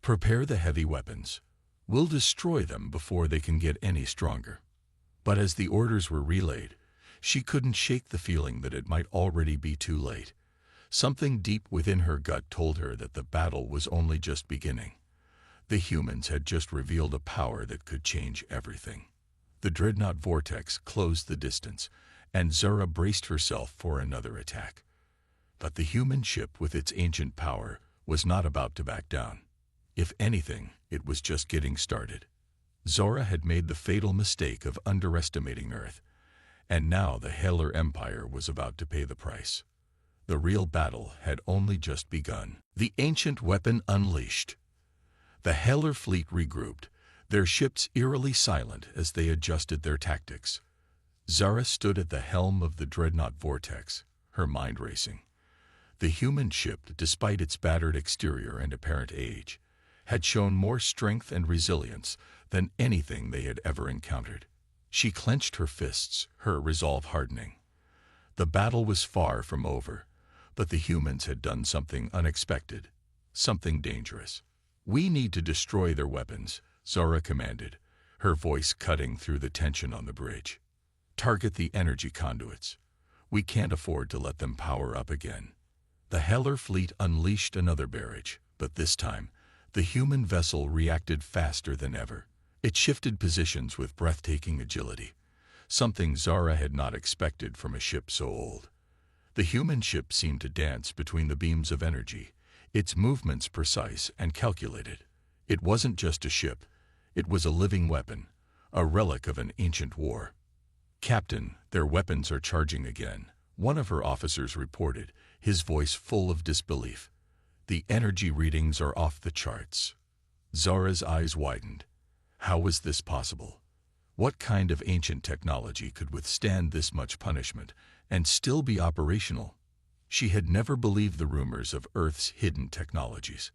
"Prepare the heavy weapons. We'll destroy them before they can get any stronger." But as the orders were relayed, she couldn't shake the feeling that it might already be too late. Something deep within her gut told her that the battle was only just beginning. The humans had just revealed a power that could change everything. The dreadnought vortex closed the distance, and Zara braced herself for another attack. But the human ship with its ancient power was not about to back down. If anything, it was just getting started. Zara had made the fatal mistake of underestimating Earth, and now the Hailer Empire was about to pay the price. The real battle had only just begun. The ancient weapon unleashed. The Hailer fleet regrouped, their ships eerily silent as they adjusted their tactics. Zara stood at the helm of the dreadnought vortex, her mind racing. The human ship, despite its battered exterior and apparent age, had shown more strength and resilience than anything they had ever encountered. She clenched her fists, her resolve hardening. The battle was far from over, but the humans had done something unexpected, something dangerous. "We need to destroy their weapons," Zara commanded, her voice cutting through the tension on the bridge. "Target the energy conduits. We can't afford to let them power up again." The Hailer fleet unleashed another barrage, but this time, the human vessel reacted faster than ever. It shifted positions with breathtaking agility, something Zara had not expected from a ship so old. The human ship seemed to dance between the beams of energy, its movements precise and calculated. It wasn't just a ship, it was a living weapon, a relic of an ancient war. "Captain, their weapons are charging again," one of her officers reported, his voice full of disbelief. "The energy readings are off the charts." Zara's eyes widened. How was this possible? What kind of ancient technology could withstand this much punishment and still be operational? She had never believed the rumors of Earth's hidden technologies.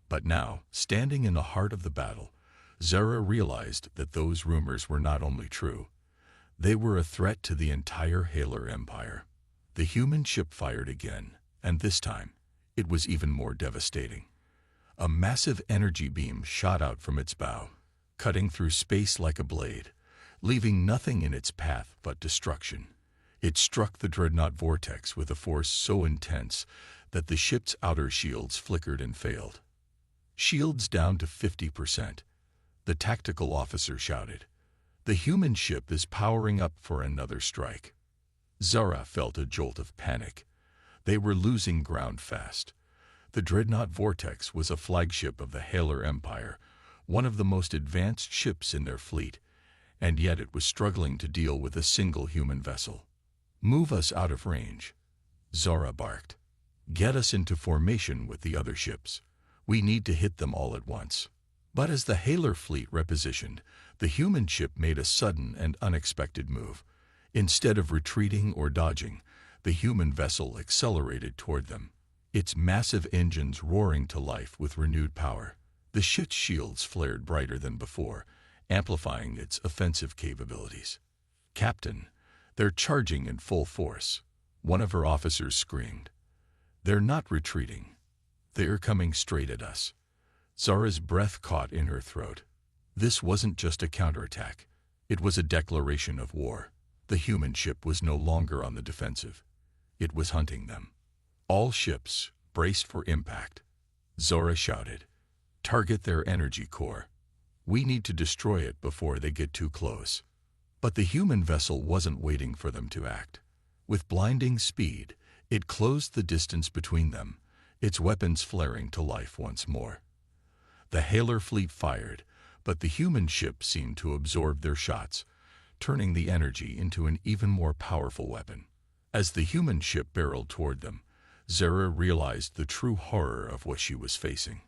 But now, standing in the heart of the battle, Zara realized that those rumors were not only true, they were a threat to the entire Hailer Empire. The human ship fired again, and this time, it was even more devastating. A massive energy beam shot out from its bow. cutting through space like a blade, leaving nothing in its path but destruction. It struck the dreadnought vortex with a force so intense that the ship's outer shields flickered and failed. "Shields down to 50%, the tactical officer shouted. "The human ship is powering up for another strike." Zara felt a jolt of panic. They were losing ground fast. The dreadnought vortex was a flagship of the Halar Empire, one of the most advanced ships in their fleet, and yet it was struggling to deal with a single human vessel. "Move us out of range," Zara barked. "Get us into formation with the other ships. We need to hit them all at once." But as the Halar fleet repositioned, the human ship made a sudden and unexpected move. Instead of retreating or dodging, the human vessel accelerated toward them, its massive engines roaring to life with renewed power. The ship's shields flared brighter than before, amplifying its offensive capabilities. "Captain, they're charging in full force," one of her officers screamed. "They're not retreating. They're coming straight at us." Zara's breath caught in her throat. This wasn't just a counterattack. It was a declaration of war. The human ship was no longer on the defensive. It was hunting them. "All ships, brace for impact," Zara shouted. "Target their energy core. We need to destroy it before they get too close." But the human vessel wasn't waiting for them to act. With blinding speed, it closed the distance between them, its weapons flaring to life once more. The Halar fleet fired, but the human ship seemed to absorb their shots, turning the energy into an even more powerful weapon. As the human ship barreled toward them, Zara realized the true horror of what she was facing.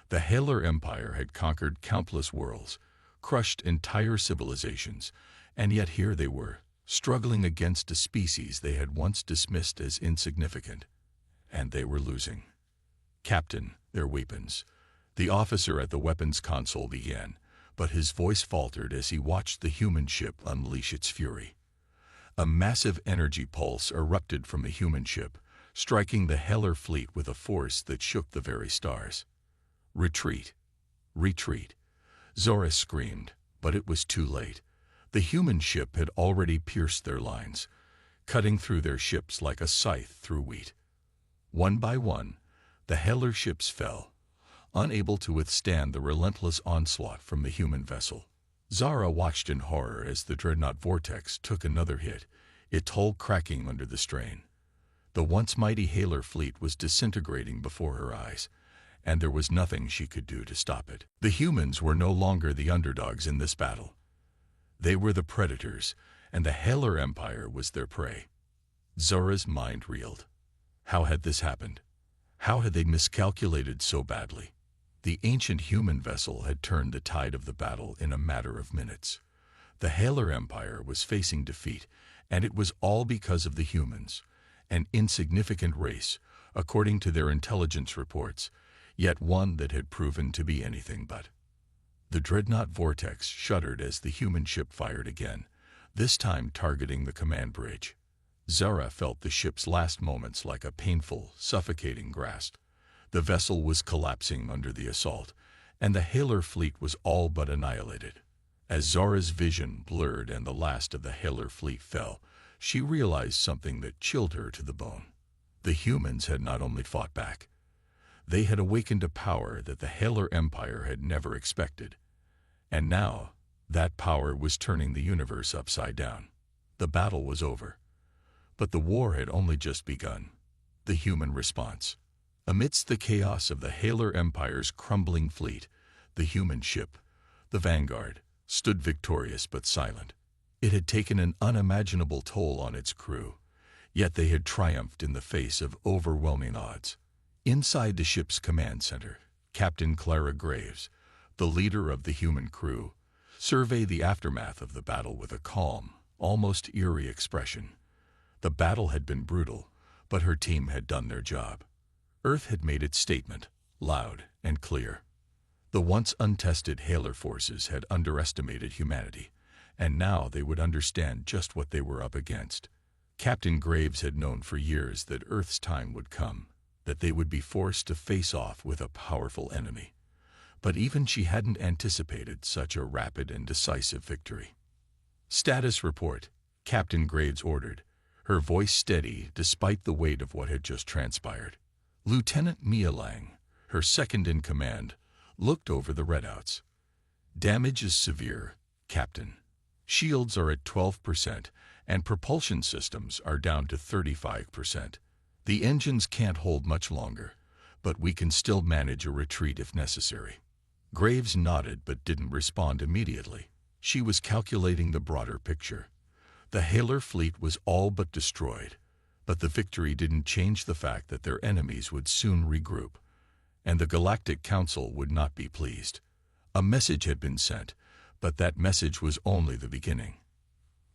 The Halar Empire had conquered countless worlds, crushed entire civilizations, and yet here they were, struggling against a species they had once dismissed as insignificant. And they were losing. "Captain, their weapons." The officer at the weapons console began, but his voice faltered as he watched the human ship unleash its fury. A massive energy pulse erupted from the human ship, striking the Halar fleet with a force that shook the very stars. "Retreat! Retreat!" Zora screamed, but it was too late. The human ship had already pierced their lines, cutting through their ships like a scythe through wheat. One by one, the Halar ships fell, unable to withstand the relentless onslaught from the human vessel. Zara watched in horror as the dreadnought vortex took another hit, its hull cracking under the strain. The once mighty Halar fleet was disintegrating before her eyes, and there was nothing she could do to stop it. The humans were no longer the underdogs in this battle. They were the predators, and the Halar Empire was their prey. Zora's mind reeled. How had this happened? How had they miscalculated so badly? The ancient human vessel had turned the tide of the battle in a matter of minutes. The Halar Empire was facing defeat, and it was all because of the humans, an insignificant race, according to their intelligence reports, yet one that had proven to be anything but. The dreadnought vortex shuddered as the human ship fired again, this time targeting the command bridge. Zara felt the ship's last moments like a painful, suffocating grasp. The vessel was collapsing under the assault, and the Halar fleet was all but annihilated. As Zara's vision blurred and the last of the Halar fleet fell, she realized something that chilled her to the bone. The humans had not only fought back. They had awakened a power that the Halar Empire had never expected. And now, that power was turning the universe upside down. The battle was over. But the war had only just begun. The human response. Amidst the chaos of the Halar Empire's crumbling fleet, the human ship, the Vanguard, stood victorious but silent. It had taken an unimaginable toll on its crew, yet they had triumphed in the face of overwhelming odds. Inside the ship's command center, Captain Clara Graves, the leader of the human crew, surveyed the aftermath of the battle with a calm, almost eerie expression. The battle had been brutal, but her team had done their job. Earth had made its statement, loud and clear. The once untested Halar forces had underestimated humanity, and now they would understand just what they were up against. Captain Graves had known for years that Earth's time would come, that they would be forced to face off with a powerful enemy. But even she hadn't anticipated such a rapid and decisive victory. "Status report," Captain Graves ordered, her voice steady despite the weight of what had just transpired. Lieutenant Mia Lang, her second-in-command, looked over the readouts. "Damage is severe, Captain. Shields are at 12%, and propulsion systems are down to 35%. The engines can't hold much longer, but we can still manage a retreat if necessary." Graves nodded but didn't respond immediately. She was calculating the broader picture. The Halar fleet was all but destroyed, but the victory didn't change the fact that their enemies would soon regroup, and the Galactic Council would not be pleased. A message had been sent, but that message was only the beginning.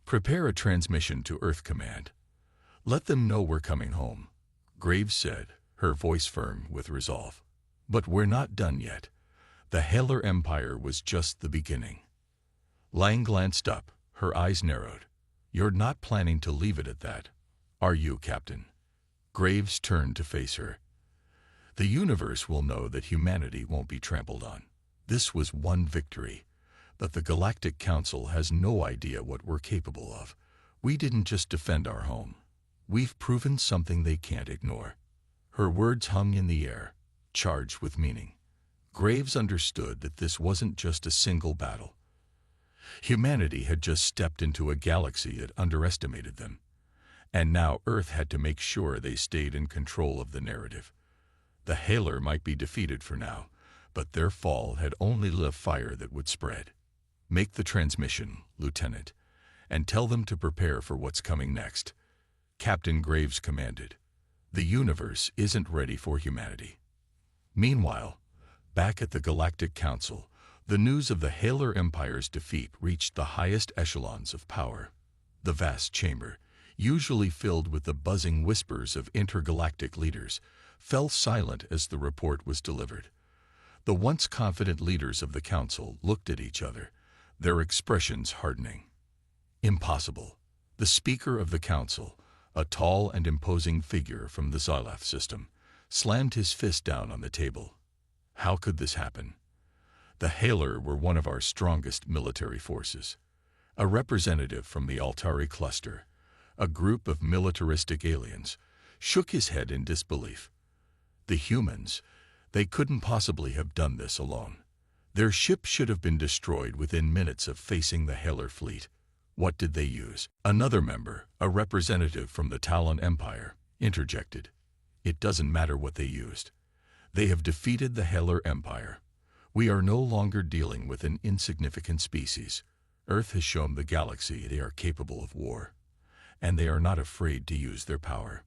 "Prepare a transmission to Earth Command. Let them know we're coming home," Graves said, her voice firm with resolve. "But we're not done yet. The Halar Empire was just the beginning." Lang glanced up, her eyes narrowed. "You're not planning to leave it at that, are you, Captain?" Graves turned to face her. "The universe will know that humanity won't be trampled on. This was one victory, but the Galactic Council has no idea what we're capable of. We didn't just defend our home. We've proven something they can't ignore." Her words hung in the air, charged with meaning. Graves understood that this wasn't just a single battle. Humanity had just stepped into a galaxy that underestimated them, and now Earth had to make sure they stayed in control of the narrative. The Halar might be defeated for now, but their fall had only lit a fire that would spread. "Make the transmission, Lieutenant, and tell them to prepare for what's coming next," Captain Graves commanded. "The universe isn't ready for humanity." Meanwhile, back at the Galactic Council, the news of the Halar Empire's defeat reached the highest echelons of power. The vast chamber, usually filled with the buzzing whispers of intergalactic leaders, fell silent as the report was delivered. The once confident leaders of the Council looked at each other, their expressions hardening. "Impossible." The Speaker of the Council, a tall and imposing figure from the Xylath system, slammed his fist down on the table. "How could this happen? The Halar were one of our strongest military forces." A representative from the Altari cluster, a group of militaristic aliens, shook his head in disbelief. "The humans, they couldn't possibly have done this alone. Their ship should have been destroyed within minutes of facing the Halar fleet. What did they use?" Another member, a representative from the Talon Empire, interjected. "It doesn't matter what they used. They have defeated the Halar Empire. We are no longer dealing with an insignificant species. Earth has shown the galaxy they are capable of war, and they are not afraid to use their power."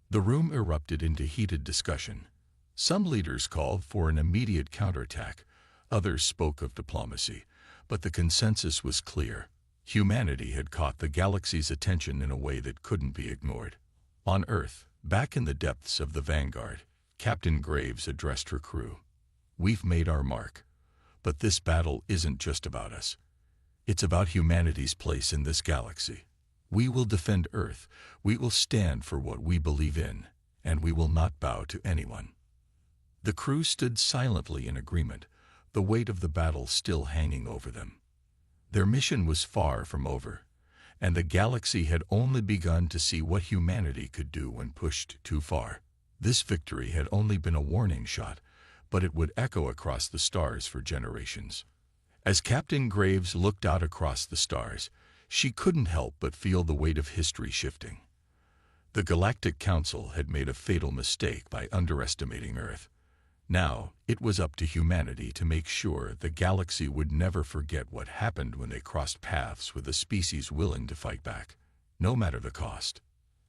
The room erupted into heated discussion. Some leaders called for an immediate counterattack, others spoke of diplomacy, but the consensus was clear. Humanity had caught the galaxy's attention in a way that couldn't be ignored. On Earth, back in the depths of the Vanguard, Captain Graves addressed her crew. "We've made our mark, but this battle isn't just about us. It's about humanity's place in this galaxy. We will defend Earth, we will stand for what we believe in, and we will not bow to anyone." The crew stood silently in agreement, the weight of the battle still hanging over them. Their mission was far from over, and the galaxy had only begun to see what humanity could do when pushed too far. This victory had only been a warning shot, but it would echo across the stars for generations. As Captain Graves looked out across the stars, she couldn't help but feel the weight of history shifting. The Galactic Council had made a fatal mistake by underestimating Earth. Now, it was up to humanity to make sure the galaxy would never forget what happened when they crossed paths with a species willing to fight back, no matter the cost.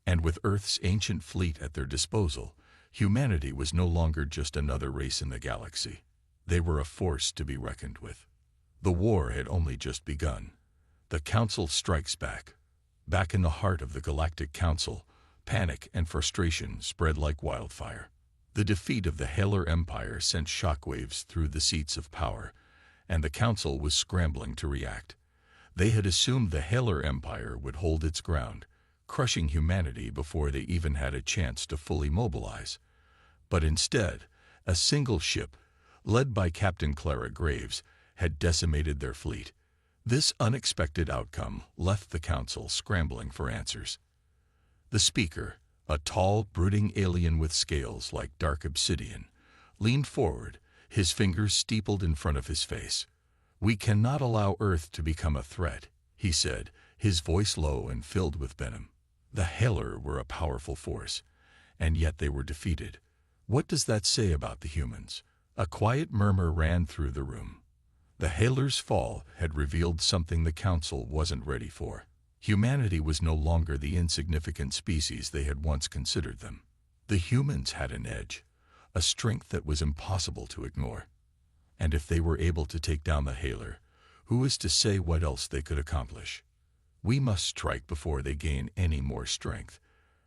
And with Earth's ancient fleet at their disposal, humanity was no longer just another race in the galaxy. They were a force to be reckoned with. The war had only just begun. The Council strikes back. Back in the heart of the Galactic Council, panic and frustration spread like wildfire. The defeat of the Halar Empire sent shockwaves through the seats of power, and the Council was scrambling to react. They had assumed the Halar Empire would hold its ground, crushing humanity before they even had a chance to fully mobilize. But instead, a single ship, led by Captain Clara Graves, had decimated their fleet. This unexpected outcome left the Council scrambling for answers. The speaker, a tall, brooding alien with scales like dark obsidian, leaned forward, his fingers steepled in front of his face. "We cannot allow Earth to become a threat," he said, his voice low and filled with venom. The Hailer were a powerful force, and yet they were defeated. What does that say about the humans? A quiet murmur ran through the room. The Hailer's fall had revealed something the Council wasn't ready for. Humanity was no longer the insignificant species they had once considered them. The humans had an edge, a strength that was impossible to ignore. And if they were able to take down the Hailer, who is to say what else they could accomplish? "We must strike before they gain any more strength,"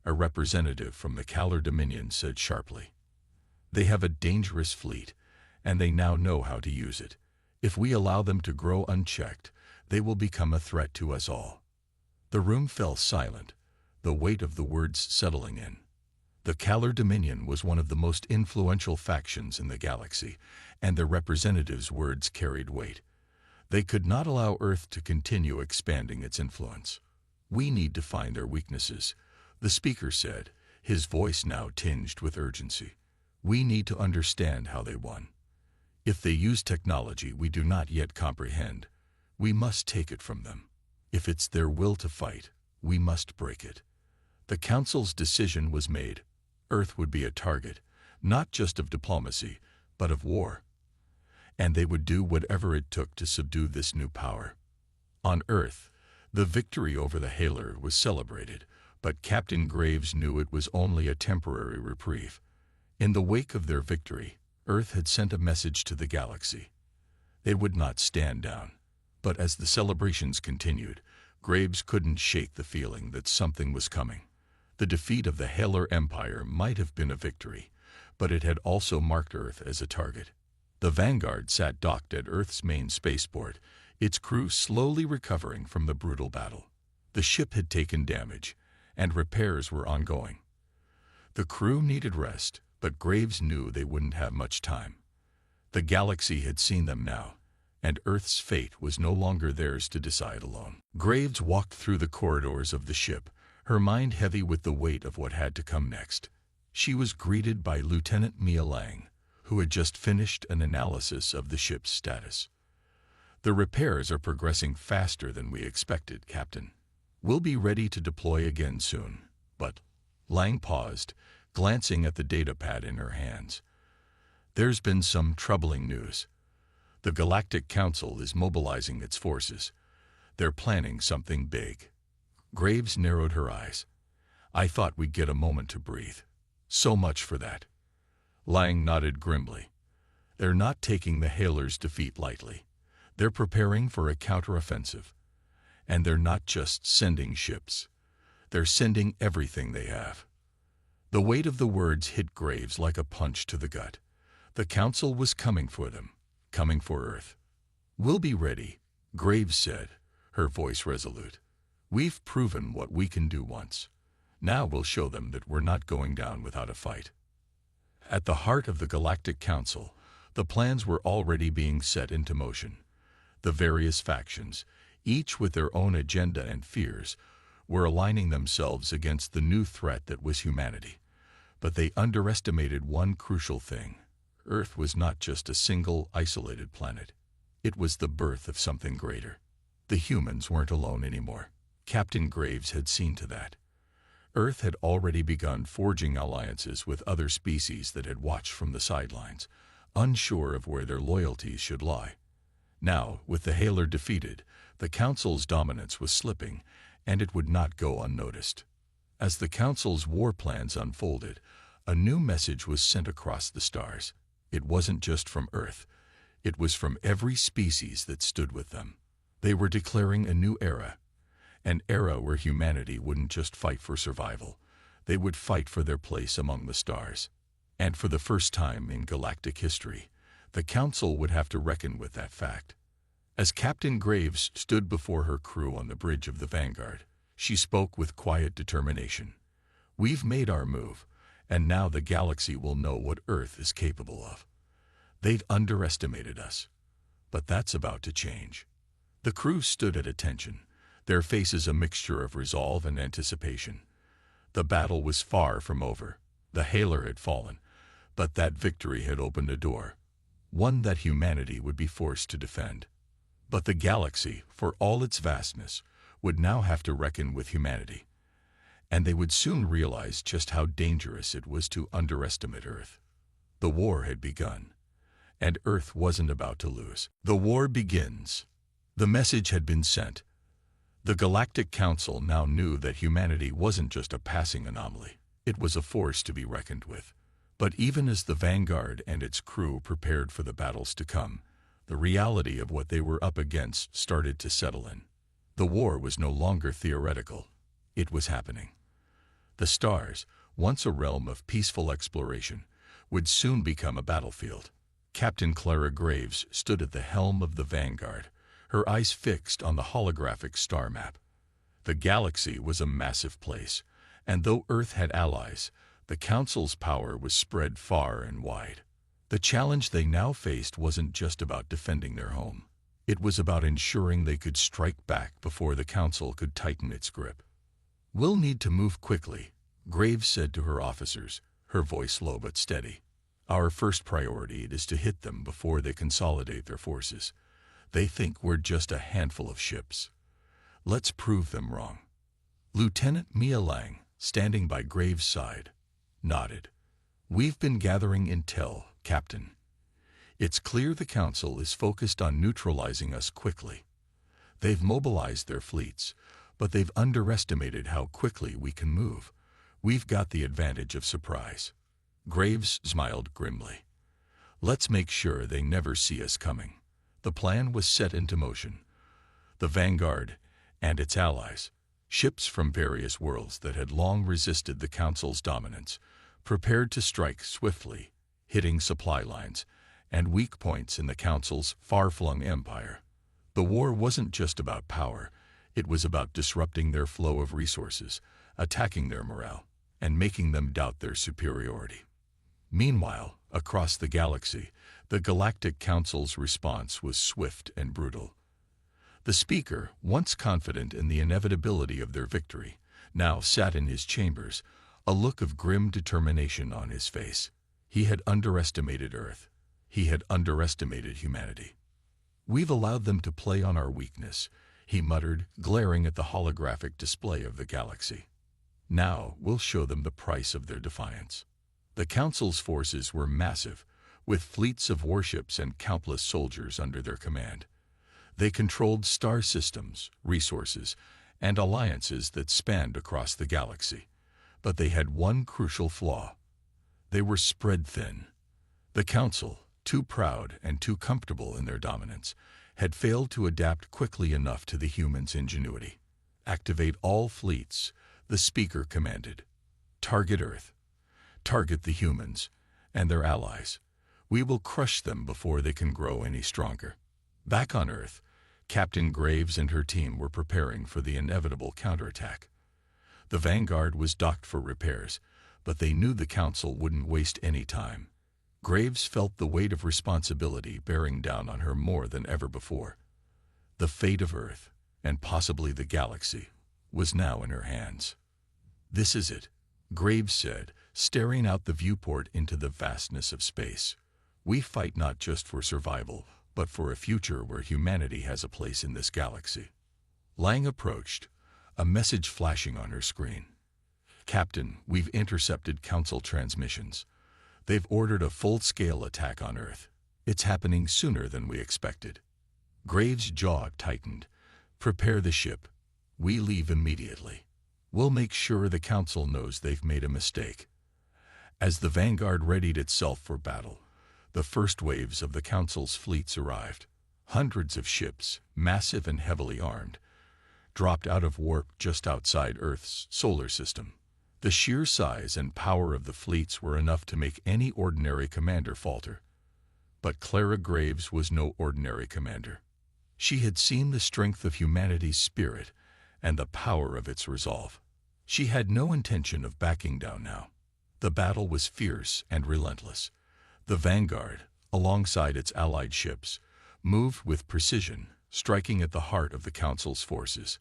a representative from the Kalar Dominion said sharply. "They have a dangerous fleet, and they now know how to use it. If we allow them to grow unchecked, they will become a threat to us all." The room fell silent, the weight of the words settling in. The Kalar Dominion was one of the most influential factions in the galaxy, and their representatives' words carried weight. They could not allow Earth to continue expanding its influence. "We need to find their weaknesses," the speaker said, his voice now tinged with urgency. "We need to understand how they won. If they use technology we do not yet comprehend, we must take it from them. If it's their will to fight, we must break it." The Council's decision was made. Earth would be a target, not just of diplomacy, but of war. And they would do whatever it took to subdue this new power. On Earth, the victory over the Hailer was celebrated, but Captain Graves knew it was only a temporary reprieve. In the wake of their victory, Earth had sent a message to the galaxy. They would not stand down. But as the celebrations continued, Graves couldn't shake the feeling that something was coming. The defeat of the Hailer Empire might have been a victory, but it had also marked Earth as a target. The Vanguard sat docked at Earth's main spaceport, its crew slowly recovering from the brutal battle. The ship had taken damage, and repairs were ongoing. The crew needed rest, but Graves knew they wouldn't have much time. The galaxy had seen them now, and Earth's fate was no longer theirs to decide alone. Graves walked through the corridors of the ship, her mind heavy with the weight of what had to come next. She was greeted by Lieutenant Mia Lang, who had just finished an analysis of the ship's status. "The repairs are progressing faster than we expected, Captain. We'll be ready to deploy again soon." But Lang paused, glancing at the datapad in her hands. "There's been some troubling news. The Galactic Council is mobilizing its forces. They're planning something big." Graves narrowed her eyes. "I thought we'd get a moment to breathe. So much for that." Lang nodded grimly. "They're not taking the Hailer's defeat lightly. They're preparing for a counteroffensive. And they're not just sending ships. They're sending everything they have." The weight of the words hit Graves like a punch to the gut. The Council was coming for them, coming for Earth. "We'll be ready," Graves said, her voice resolute. "We've proven what we can do once. Now we'll show them that we're not going down without a fight." At the heart of the Galactic Council, the plans were already being set into motion. The various factions, each with their own agenda and fears, were aligning themselves against the new threat that was humanity. But they underestimated one crucial thing. Earth was not just a single, isolated planet. It was the birth of something greater. The humans weren't alone anymore. Captain Graves had seen to that. Earth had already begun forging alliances with other species that had watched from the sidelines, unsure of where their loyalties should lie. Now, with the Hailer defeated, the Council's dominance was slipping, and it would not go unnoticed. As the Council's war plans unfolded, a new message was sent across the stars. It wasn't just from Earth. It was from every species that stood with them. They were declaring a new era. An era where humanity wouldn't just fight for survival. They would fight for their place among the stars. And for the first time in galactic history, the Council would have to reckon with that fact. As Captain Graves stood before her crew on the bridge of the Vanguard, she spoke with quiet determination. "We've made our move, and now the galaxy will know what Earth is capable of." They've underestimated us. But that's about to change. The crew stood at attention, their faces a mixture of resolve and anticipation. The battle was far from over. The Hailer had fallen, but that victory had opened a door, one that humanity would be forced to defend. But the galaxy, for all its vastness, would now have to reckon with humanity. And they would soon realize just how dangerous it was to underestimate Earth. The war had begun, and Earth wasn't about to lose. The war begins. The message had been sent. The Galactic Council now knew that humanity wasn't just a passing anomaly. It was a force to be reckoned with. But even as the Vanguard and its crew prepared for the battles to come, the reality of what they were up against started to settle in. The war was no longer theoretical. It was happening. The stars, once a realm of peaceful exploration, would soon become a battlefield. Captain Clara Graves stood at the helm of the Vanguard, her eyes fixed on the holographic star map. The galaxy was a massive place, and though Earth had allies, the Council's power was spread far and wide. The challenge they now faced wasn't just about defending their home. It was about ensuring they could strike back before the Council could tighten its grip. "We'll need to move quickly," Graves said to her officers, her voice low but steady. "Our first priority is to hit them before they consolidate their forces. They think we're just a handful of ships. Let's prove them wrong." Lieutenant Mia Lang, standing by Graves' side, nodded. "We've been gathering intel, Captain. It's clear the Council is focused on neutralizing us quickly. They've mobilized their fleets, but they've underestimated how quickly we can move. We've got the advantage of surprise." Graves smiled grimly. "Let's make sure they never see us coming." The plan was set into motion. The Vanguard and its allies, ships from various worlds that had long resisted the Council's dominance, prepared to strike swiftly, hitting supply lines and weak points in the Council's far-flung empire. The war wasn't just about power. It was about disrupting their flow of resources, attacking their morale, and making them doubt their superiority. Meanwhile, across the galaxy, the Galactic Council's response was swift and brutal. The Speaker, once confident in the inevitability of their victory, now sat in his chambers, a look of grim determination on his face. He had underestimated Earth. He had underestimated humanity. "We've allowed them to play on our weakness," he muttered, glaring at the holographic display of the galaxy. "Now we'll show them the price of their defiance." The Council's forces were massive, with fleets of warships and countless soldiers under their command. They controlled star systems, resources, and alliances that spanned across the galaxy. But they had one crucial flaw. They were spread thin. The Council, too proud and too comfortable in their dominance, had failed to adapt quickly enough to the humans' ingenuity. "Activate all fleets," the Speaker commanded. "Target Earth. Target the humans and their allies. We will crush them before they can grow any stronger." Back on Earth, Captain Graves and her team were preparing for the inevitable counterattack. The Vanguard was docked for repairs, but they knew the Council wouldn't waste any time. Graves felt the weight of responsibility bearing down on her more than ever before. The fate of Earth, and possibly the galaxy, was now in her hands. "This is it," Graves said, staring out the viewport into the vastness of space. "We fight not just for survival, but for a future where humanity has a place in this galaxy." Lang approached, a message flashing on her screen. "Captain, we've intercepted Council transmissions. They've ordered a full-scale attack on Earth. It's happening sooner than we expected." Graves' jaw tightened. "Prepare the ship. We leave immediately. We'll make sure the Council knows they've made a mistake." As the Vanguard readied itself for battle, the first waves of the Council's fleets arrived. Hundreds of ships, massive and heavily armed, dropped out of warp just outside Earth's solar system. The sheer size and power of the fleets were enough to make any ordinary commander falter. But Clara Graves was no ordinary commander. She had seen the strength of humanity's spirit and the power of its resolve. She had no intention of backing down now. The battle was fierce and relentless. The Vanguard, alongside its allied ships, moved with precision, striking at the heart of the Council's forces.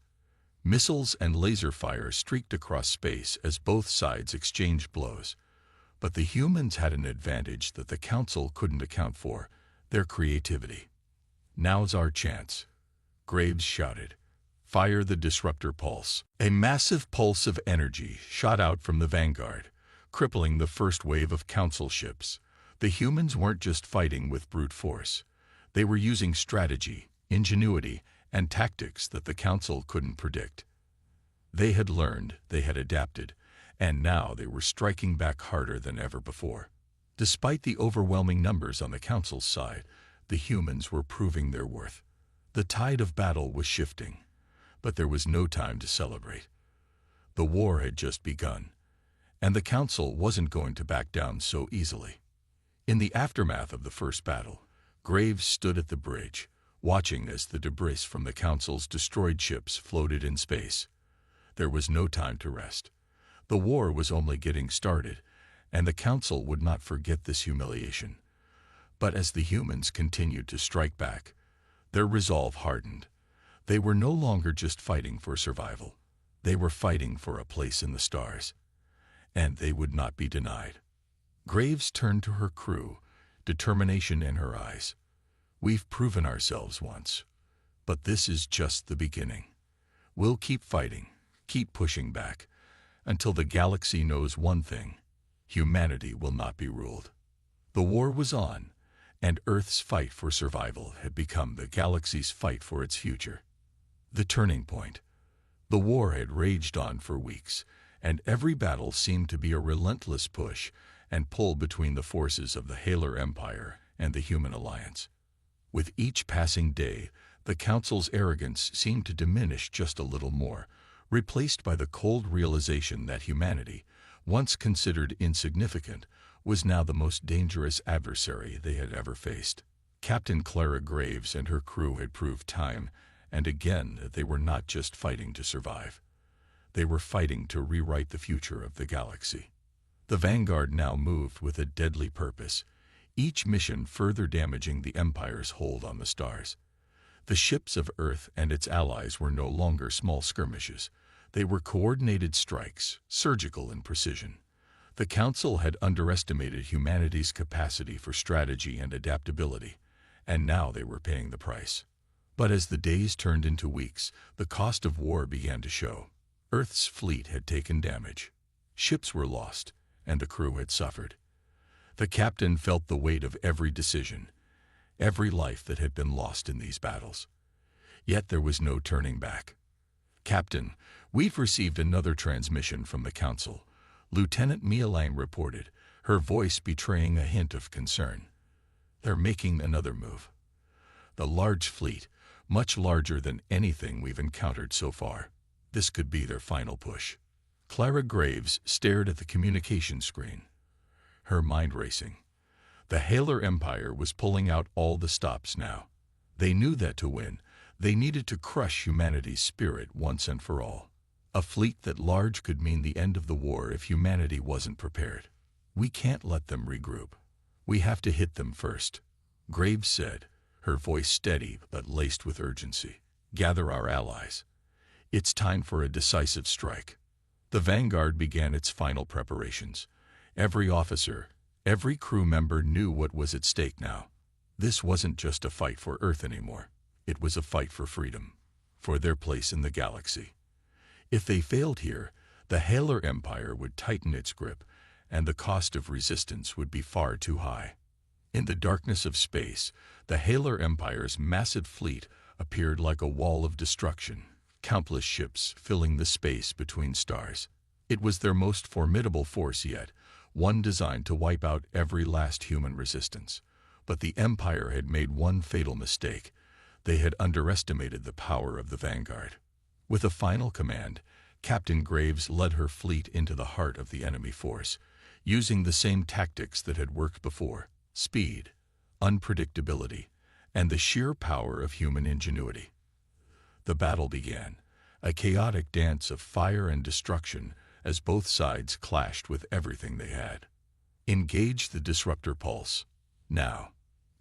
Missiles and laser fire streaked across space as both sides exchanged blows. But the humans had an advantage that the Council couldn't account for: their creativity. "Now's our chance," Graves shouted. "Fire the disruptor pulse." A massive pulse of energy shot out from the vanguard, crippling the first wave of Council ships. The humans weren't just fighting with brute force. They were using strategy, ingenuity, and tactics that the Council couldn't predict. They had learned, they had adapted, and now they were striking back harder than ever before. Despite the overwhelming numbers on the Council's side, the humans were proving their worth. The tide of battle was shifting, but there was no time to celebrate. The war had just begun, and the Council wasn't going to back down so easily. In the aftermath of the first battle, Graves stood at the bridge, watching as the debris from the Council's destroyed ships floated in space. There was no time to rest. The war was only getting started, and the Council would not forget this humiliation. But as the humans continued to strike back, their resolve hardened. They were no longer just fighting for survival. They were fighting for a place in the stars, and they would not be denied. Graves turned to her crew, determination in her eyes. "We've proven ourselves once, but this is just the beginning. We'll keep fighting, keep pushing back, until the galaxy knows one thing: humanity will not be ruled." The war was on, and Earth's fight for survival had become the galaxy's fight for its future. The turning point. The war had raged on for weeks, and every battle seemed to be a relentless push and pull between the forces of the Halar Empire and the Human Alliance. With each passing day, the Council's arrogance seemed to diminish just a little more, replaced by the cold realization that humanity, once considered insignificant, was now the most dangerous adversary they had ever faced. Captain Clara Graves and her crew had proved time and again that they were not just fighting to survive. They were fighting to rewrite the future of the galaxy. The Vanguard now moved with a deadly purpose, each mission further damaging the Empire's hold on the stars. The ships of Earth and its allies were no longer small skirmishes. They were coordinated strikes, surgical in precision. The Council had underestimated humanity's capacity for strategy and adaptability, and now they were paying the price. But as the days turned into weeks, the cost of war began to show. Earth's fleet had taken damage. Ships were lost, and the crew had suffered. The captain felt the weight of every decision, every life that had been lost in these battles. Yet there was no turning back. "Captain, we've received another transmission from the Council," Lieutenant Mia Lang reported, her voice betraying a hint of concern. "They're making another move. The large fleet, much larger than anything we've encountered so far. This could be their final push." Clara Graves stared at the communication screen, her mind racing. The Halar Empire was pulling out all the stops now. They knew that to win, they needed to crush humanity's spirit once and for all. A fleet that large could mean the end of the war if humanity wasn't prepared. "We can't let them regroup. We have to hit them first," Graves said, her voice steady but laced with urgency. "Gather our allies. It's time for a decisive strike." The Vanguard began its final preparations. Every officer, every crew member knew what was at stake now. This wasn't just a fight for Earth anymore. It was a fight for freedom, for their place in the galaxy. If they failed here, the Halar Empire would tighten its grip, and the cost of resistance would be far too high. In the darkness of space, the Halar Empire's massive fleet appeared like a wall of destruction, countless ships filling the space between stars. It was their most formidable force yet, one designed to wipe out every last human resistance. But the Empire had made one fatal mistake. They had underestimated the power of the Vanguard. With a final command, Captain Graves led her fleet into the heart of the enemy force, using the same tactics that had worked before: speed, unpredictability, and the sheer power of human ingenuity. The battle began, a chaotic dance of fire and destruction as both sides clashed with everything they had. "Engage the disruptor pulse. Now."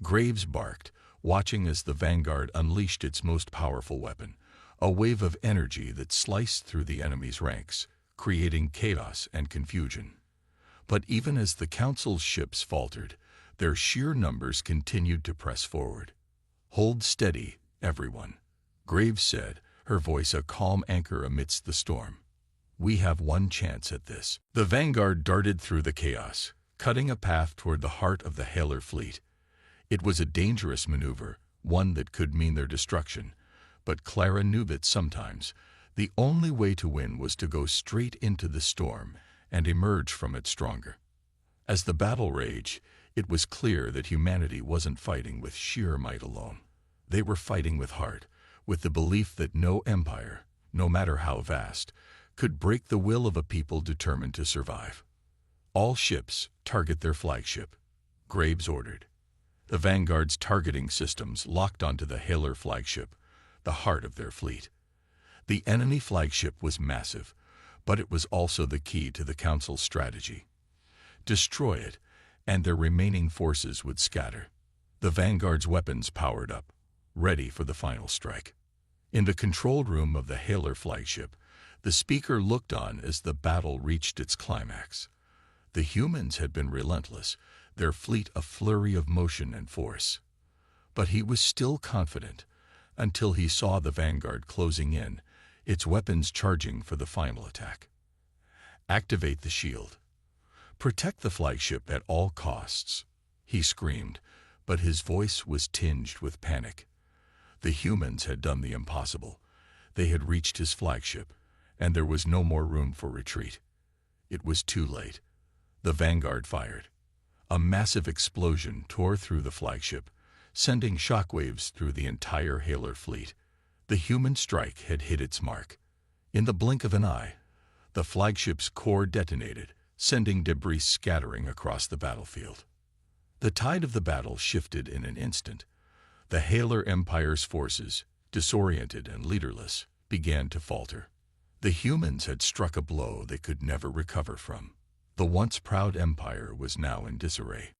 Graves barked, watching as the vanguard unleashed its most powerful weapon, a wave of energy that sliced through the enemy's ranks, creating chaos and confusion. But even as the Council's ships faltered, their sheer numbers continued to press forward. "Hold steady, everyone," Graves said, her voice a calm anchor amidst the storm. "We have one chance at this." The vanguard darted through the chaos, cutting a path toward the heart of the Halar fleet. It was a dangerous maneuver, one that could mean their destruction, but Clara knew that sometimes the only way to win was to go straight into the storm and emerge from it stronger. As the battle raged, it was clear that humanity wasn't fighting with sheer might alone. They were fighting with heart, with the belief that no empire, no matter how vast, could break the will of a people determined to survive. "All ships target their flagship," Graves ordered. The Vanguard's targeting systems locked onto the Halar flagship, the heart of their fleet. The enemy flagship was massive, but it was also the key to the Council's strategy. Destroy it, and their remaining forces would scatter. The Vanguard's weapons powered up, ready for the final strike. In the control room of the Halar flagship, the speaker looked on as the battle reached its climax. The humans had been relentless, their fleet a flurry of motion and force. But he was still confident, until he saw the Vanguard closing in, its weapons charging for the final attack. "Activate the shield. Protect the flagship at all costs," he screamed, but his voice was tinged with panic. The humans had done the impossible. They had reached his flagship, and there was no more room for retreat. It was too late. The Vanguard fired. A massive explosion tore through the flagship, sending shockwaves through the entire Halar fleet. The human strike had hit its mark. In the blink of an eye, the flagship's core detonated, sending debris scattering across the battlefield. The tide of the battle shifted in an instant. The Halar Empire's forces, disoriented and leaderless, began to falter. The humans had struck a blow they could never recover from. The once proud empire was now in disarray.